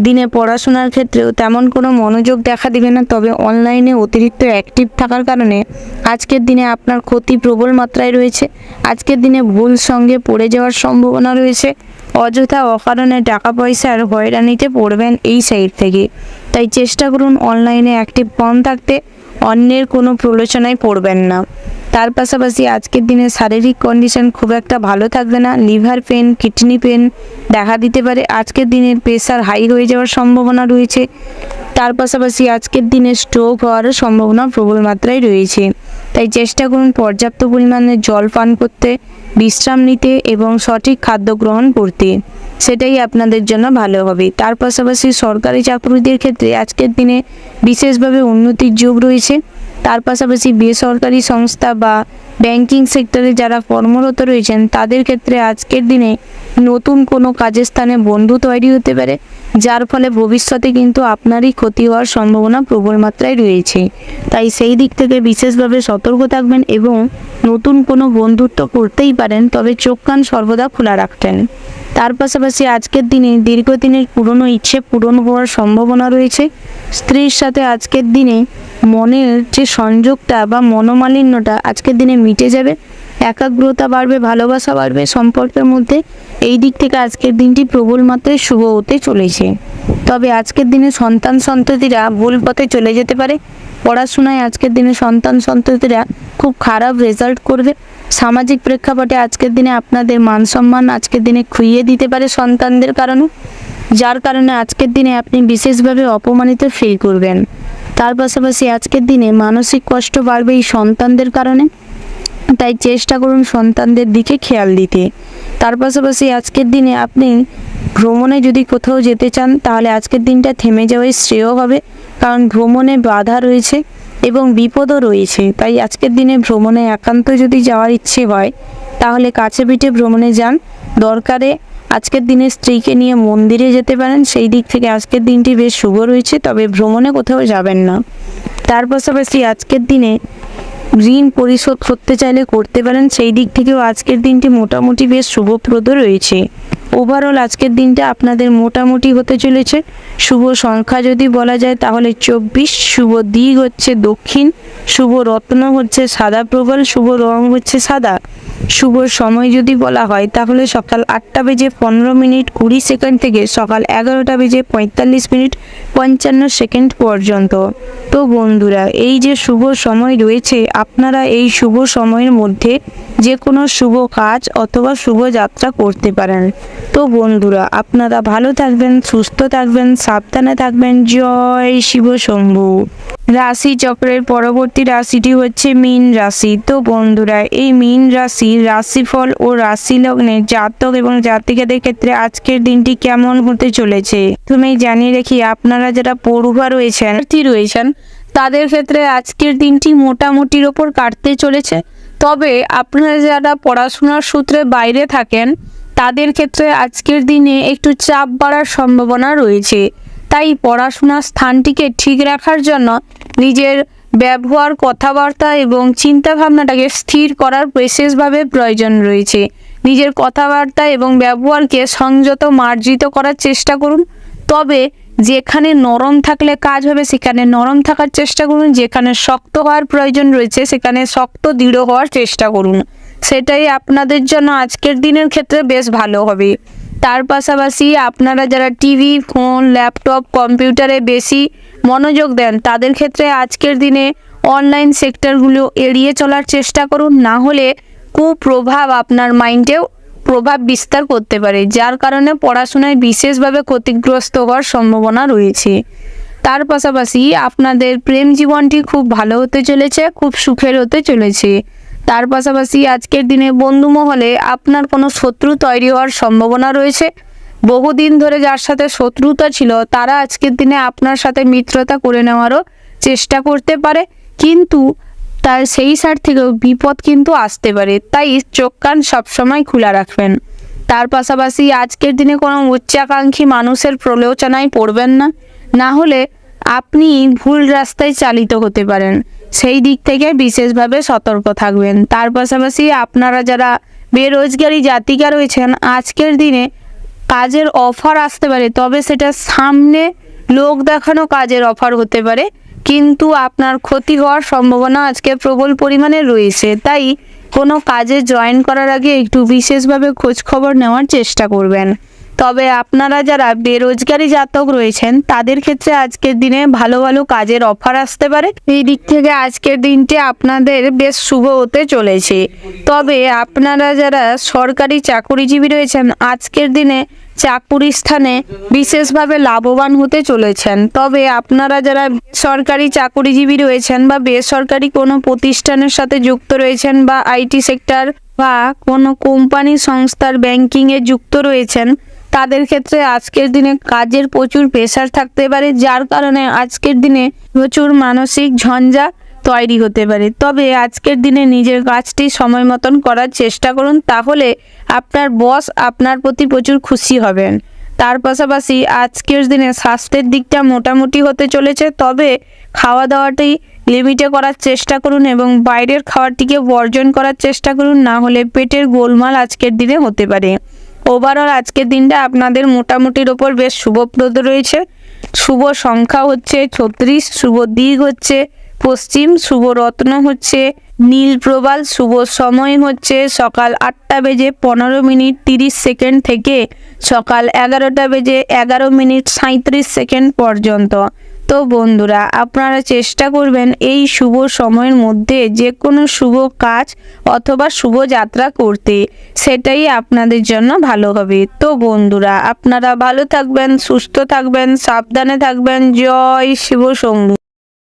দিনে পড়াশোনার ক্ষেত্রেও তেমন কোনো মনোযোগ দেখা দিবে না, তবে অনলাইনে অতিরিক্ত অ্যাক্টিভ থাকার কারণে আজকের দিনে আপনার ক্ষতি প্রবল মাত্রায় রয়েছে। আজকের দিনে ভুল সঙ্গে পড়ে যাওয়ার সম্ভাবনা রয়েছে। অযথা অকারণে টাকা পয়সার হয়রানিতে পড়বেন এই সাইড থেকে, তাই চেষ্টা করুন অনলাইনে অ্যাক্টিভ কম থাকতে, অন্যের কোনো প্রলোচনায় পড়বেন না। তার পাশাপাশি আজকের দিনে শারীরিক কন্ডিশন খুব একটা ভালো থাকবে না, লিভার পেন, কিডনি পেন দেখা দিতে পারে। আজকের দিনের প্রেশার হাই হয়ে যাওয়ার সম্ভাবনা রয়েছে। তার পাশাপাশি আজকের দিনে স্ট্রোক হওয়ারও সম্ভাবনা প্রবল মাত্রায় রয়েছে, তাই চেষ্টা করুন পর্যাপ্ত পরিমাণে জল পান করতে, বিশ্রাম নিতে এবং সঠিক খাদ্য গ্রহণ করতে, সেটাই আপনাদের জন্য ভালো হবে। তার পাশাপাশি সরকারি চাকরিদের ক্ষেত্রে আজকের দিনে বিশেষভাবে উন্নতির যোগ রয়েছে। তার পাশাপাশি বেসরকারি সংস্থা বা ব্যাংকিং সেক্টরে যারা কর্মরত রয়েছেন তাদের ক্ষেত্রে আজকের দিনে নতুন কোনো কাজের স্থানে বন্ধু তৈরি হতে পারে, যার ফলে ভবিষ্যতে কিন্তু আপনারই ক্ষতি হওয়ার সম্ভাবনা প্রবল মাত্রায় রয়েছে। তাই সেই দিক থেকে বিশেষভাবে সতর্ক থাকবেন এবং নতুন কোনো বন্ধুত্ব করতেই পারেন, তবে চোখ কান সর্বদা খোলা রাখতেন। তার পাশাপাশি আজকের দিনে দীর্ঘদিনের পুরনো ইচ্ছে পূরণ হওয়ার সম্ভাবনা রয়েছে। স্ত্রীর সাথে আজকের দিনে মনের যে সংযোগটা বা মনোমালিন্যটা আজকের দিনে মিটে যাবে, একাগ্রতা বাড়বে, ভালোবাসা বাড়বে সম্পর্কের মধ্যে। এই দিক থেকে আজকের দিনটি প্রবল মাত্রায় শুভ হতে চলেছে। তবে আজকের দিনে সন্তান সন্ততিরা ভুল পথে চলে যেতে পারে। পড়াশোনায় আজকের দিনে সন্তান সন্ততিরা খুব খারাপ রেজাল্ট করবে। সামাজিক প্রেক্ষাপটে আজকের দিনে আপনাদের মান সম্মান আজকের দিনে খুইয়ে দিতে পারে সন্তানদের কারণে, যার কারণে আজকের দিনে আপনি বিশেষভাবে অপমানিত ফিল করবেন। তার পাশাপাশি আজকের দিনে মানসিক কষ্ট বাড়বে এই সন্তানদের কারণে, তাই চেষ্টা করুন সন্তানদের দিকে খেয়াল দিতে। তার পাশাপাশি আজকের দিনে আপনি ভ্রমণে যদি কোথাও যেতে চান তাহলে আজকের দিনটা থেমে যাওয়াই শ্রেয় হবে, কারণ ভ্রমণে বাধা রয়েছে এবং বিপদও রয়েছে। তাই আজকের দিনে ভ্রমণে একান্ত যদি যাওয়ার ইচ্ছে হয় তাহলে কাছে পিঠে ভ্রমণে যান। দরকারে আজকের দিনে স্ত্রীকে নিয়ে মন্দিরে যেতে পারেন, সেই দিক থেকে আজকের দিনটি বেশ শুভ রয়েছে, তবে ভ্রমণে কোথাও যাবেন না। তার পাশাপাশি আজকের দিনে ঋণ পরিশোধ করতে চাইলে করতে পারেন, সেই দিক থেকেও আজকের দিনটি মোটামুটি বেশ শুভপ্রদ রয়েছে। ওভারঅল আজকের দিনটা আপনাদের মোটামুটি হতে চলেছে। শুভ সংখ্যা যদি বলা যায় তাহলে 24, শুভ দিক হচ্ছে দক্ষিণ, শুভ রত্ন হচ্ছে সাদা প্রবাল, শুভ রং হচ্ছে সাদা। শুভ সময় যদি বলা হয় তাহলে সকাল 8টা বেজে 15 মিনিট 20 সেকেন্ড থেকে সকাল 11টা বেজে 45 মিনিট 55 সেকেন্ড পর্যন্ত। তো বন্ধুরা, এই যে শুভ সময় রয়েছে, আপনারা এই শুভ সময়ের মধ্যে যে কোনো শুভ কাজ অথবা শুভ যাত্রা করতে পারেন। তো বন্ধুরা, আপনারা ভালো থাকবেন, সুস্থ থাকবেন, সাবধানে থাকবেন। জয় শিব শম্ভু। রাশি চক্রের পরবর্তী রাশিটি হচ্ছে মীন রাশি। তো বন্ধুরা, এই মীন রাশির রাশিফল ও রাশি লগ্নের জাতক এবং জাতিকাদের ক্ষেত্রে আজকের দিনটি কেমন হতে চলেছে তুমি জানিয়ে রাখি, আপনারা যারা পড়ুয়া রয়েছেন তাদের ক্ষেত্রে আজকের দিনটি মোটামুটির ওপর কাটতে চলেছে। তবে আপনারা যারা পড়াশোনার সূত্রে বাইরে থাকেন তাদের ক্ষেত্রে আজকের দিনে একটু চাপ বাড়ার সম্ভাবনা রয়েছে। তাই পড়াশোনার স্থানটিকে ঠিক রাখার জন্য নিজের ব্যবহার, কথাবার্তা এবং চিন্তাভাবনাটাকে স্থির করার বিশেষভাবে প্রয়োজন রয়েছে। নিজের কথাবার্তা এবং ব্যবহারকে সংযত মার্জিত করার চেষ্টা করুন। তবে যেখানে নরম থাকলে কাজ হবে সেখানে নরম থাকার চেষ্টা করুন, যেখানে শক্ত হওয়ার প্রয়োজন রয়েছে সেখানে শক্ত দৃঢ় হওয়ার চেষ্টা করুন। সেটাই আপনাদের জন্য আজকের দিনের ক্ষেত্রে বেশ ভালো হবে। তার পাশাপাশি আপনারা যারা টিভি, ফোন, ল্যাপটপ, কম্পিউটারে বেশি মনোযোগ দেন তাদের ক্ষেত্রে আজকের দিনে অনলাইন সেক্টরগুলো এড়িয়ে চলার চেষ্টা করুন, না হলে কুপ্রভাব আপনার মাইন্ডেও প্রভাব বিস্তার করতে পারে, যার কারণে পড়াশোনায় বিশেষভাবে ক্ষতিগ্রস্ত হওয়ার সম্ভাবনা রয়েছে। তার পাশাপাশি আপনাদের প্রেম জীবনটি খুব ভালো হতে চলেছে, খুব সুখের হতে চলেছে। তার পাশাপাশি আজকের দিনে বন্ধু মহলে আপনার কোনো শত্রু তৈরি হওয়ার সম্ভাবনা রয়েছে। বহুদিন ধরে যার সাথে শত্রুতা ছিল তারা আজকের দিনে আপনার সাথে মিত্রতা করে নেওয়ারও চেষ্টা করতে পারে, কিন্তু তার সেই সাইড থেকেও বিপদ কিন্তু আসতে পারে, তাই চোখ কান সবসময় খোলা রাখবেন। তার পাশাপাশি আজকের দিনে কোনো উচ্চাকাঙ্ক্ষী মানুষের প্রলোচনায় পড়বেন না, না হলে আপনি ভুল রাস্তায় চালিত হতে পারেন। সেই দিক থেকে বিশেষভাবে সতর্ক থাকবেন। তার পাশাপাশি আপনারা যারা বেরোজগারি জাতিকা রয়েছেন, আজকের দিনে কাজের অফার আসতে পারে, তবে সেটা সামনে লোক দেখানো কাজের অফার হতে পারে, কিন্তু আপনার ক্ষতি হওয়ার সম্ভাবনা আজকে প্রবল পরিমাণে রয়েছে। তাই কোনো কাজে জয়েন করার আগে একটু বিশেষভাবে খোঁজ খবর নেওয়ার চেষ্টা করবেন। তবে আপনারা যারা বেরোজগারি জাতক রয়েছেন তাদের ক্ষেত্রে আজকের দিনে ভালো ভালো কাজের অফার আসতে পারে। এই দিক থেকে আজকের দিনটি আপনাদের বেশ শুভ হতে চলেছে। তবে আপনারা যারা সরকারি চাকুরিজীবী রয়েছেন, আজকের দিনে চাকুরি স্থানে বিশেষভাবে লাভবান হতে চলেছেন। তবে আপনারা যারা সরকারি চাকুরিজীবী রয়েছেন বা বেসরকারি কোনো প্রতিষ্ঠানের সাথে যুক্ত রয়েছেন বা আইটি সেক্টর বা কোনো কোম্পানি সংস্থার ব্যাংকিংয়ে যুক্ত রয়েছেন, তাদের ক্ষেত্রে আজকের দিনে কাজের প্রচুর প্রেশার থাকতে পারে, যার কারণে আজকের দিনে প্রচুর মানসিক ঝঞ্ঝা তৈরি হতে পারে। তবে আজকের দিনে নিজের কাজটি সময় মতন করার চেষ্টা করুন, তাহলে আপনার বস আপনার প্রতি প্রচুর খুশি হবেন। তার পাশাপাশি আজকের দিনে স্বাস্থ্যের দিকটা মোটামুটি হতে চলেছে, তবে খাওয়া দাওয়াটি লিমিটে করার চেষ্টা করুন এবং বাইরের খাবারটিকে বর্জন করার চেষ্টা করুন, না হলে পেটের গোলমাল আজকের দিনে হতে পারে। ওভারঅল আজকের দিনটা আপনাদের মোটামুটির ওপর বেশ শুভপ্রদ রয়েছে। শুভ সংখ্যা হচ্ছে 36, শুভ দিক হচ্ছে পশ্চিম, শুভ রত্ন হচ্ছে নীল প্রবাল, শুভ সময় হচ্ছে সকাল 8:15:30 থেকে সকাল 11:11:37 পর্যন্ত। তো বন্ধুরা, আপনারা চেষ্টা করবেন এই শুভ সময়ের মধ্যে যে কোনো শুভ কাজ অথবা শুভ যাত্রা করতে, সেটাই আপনাদের জন্য ভালো হবে। তো বন্ধুরা, আপনারা ভালো থাকবেন, সুস্থ থাকবেন, সাবধানে থাকবেন। জয় শিব শম্ভু।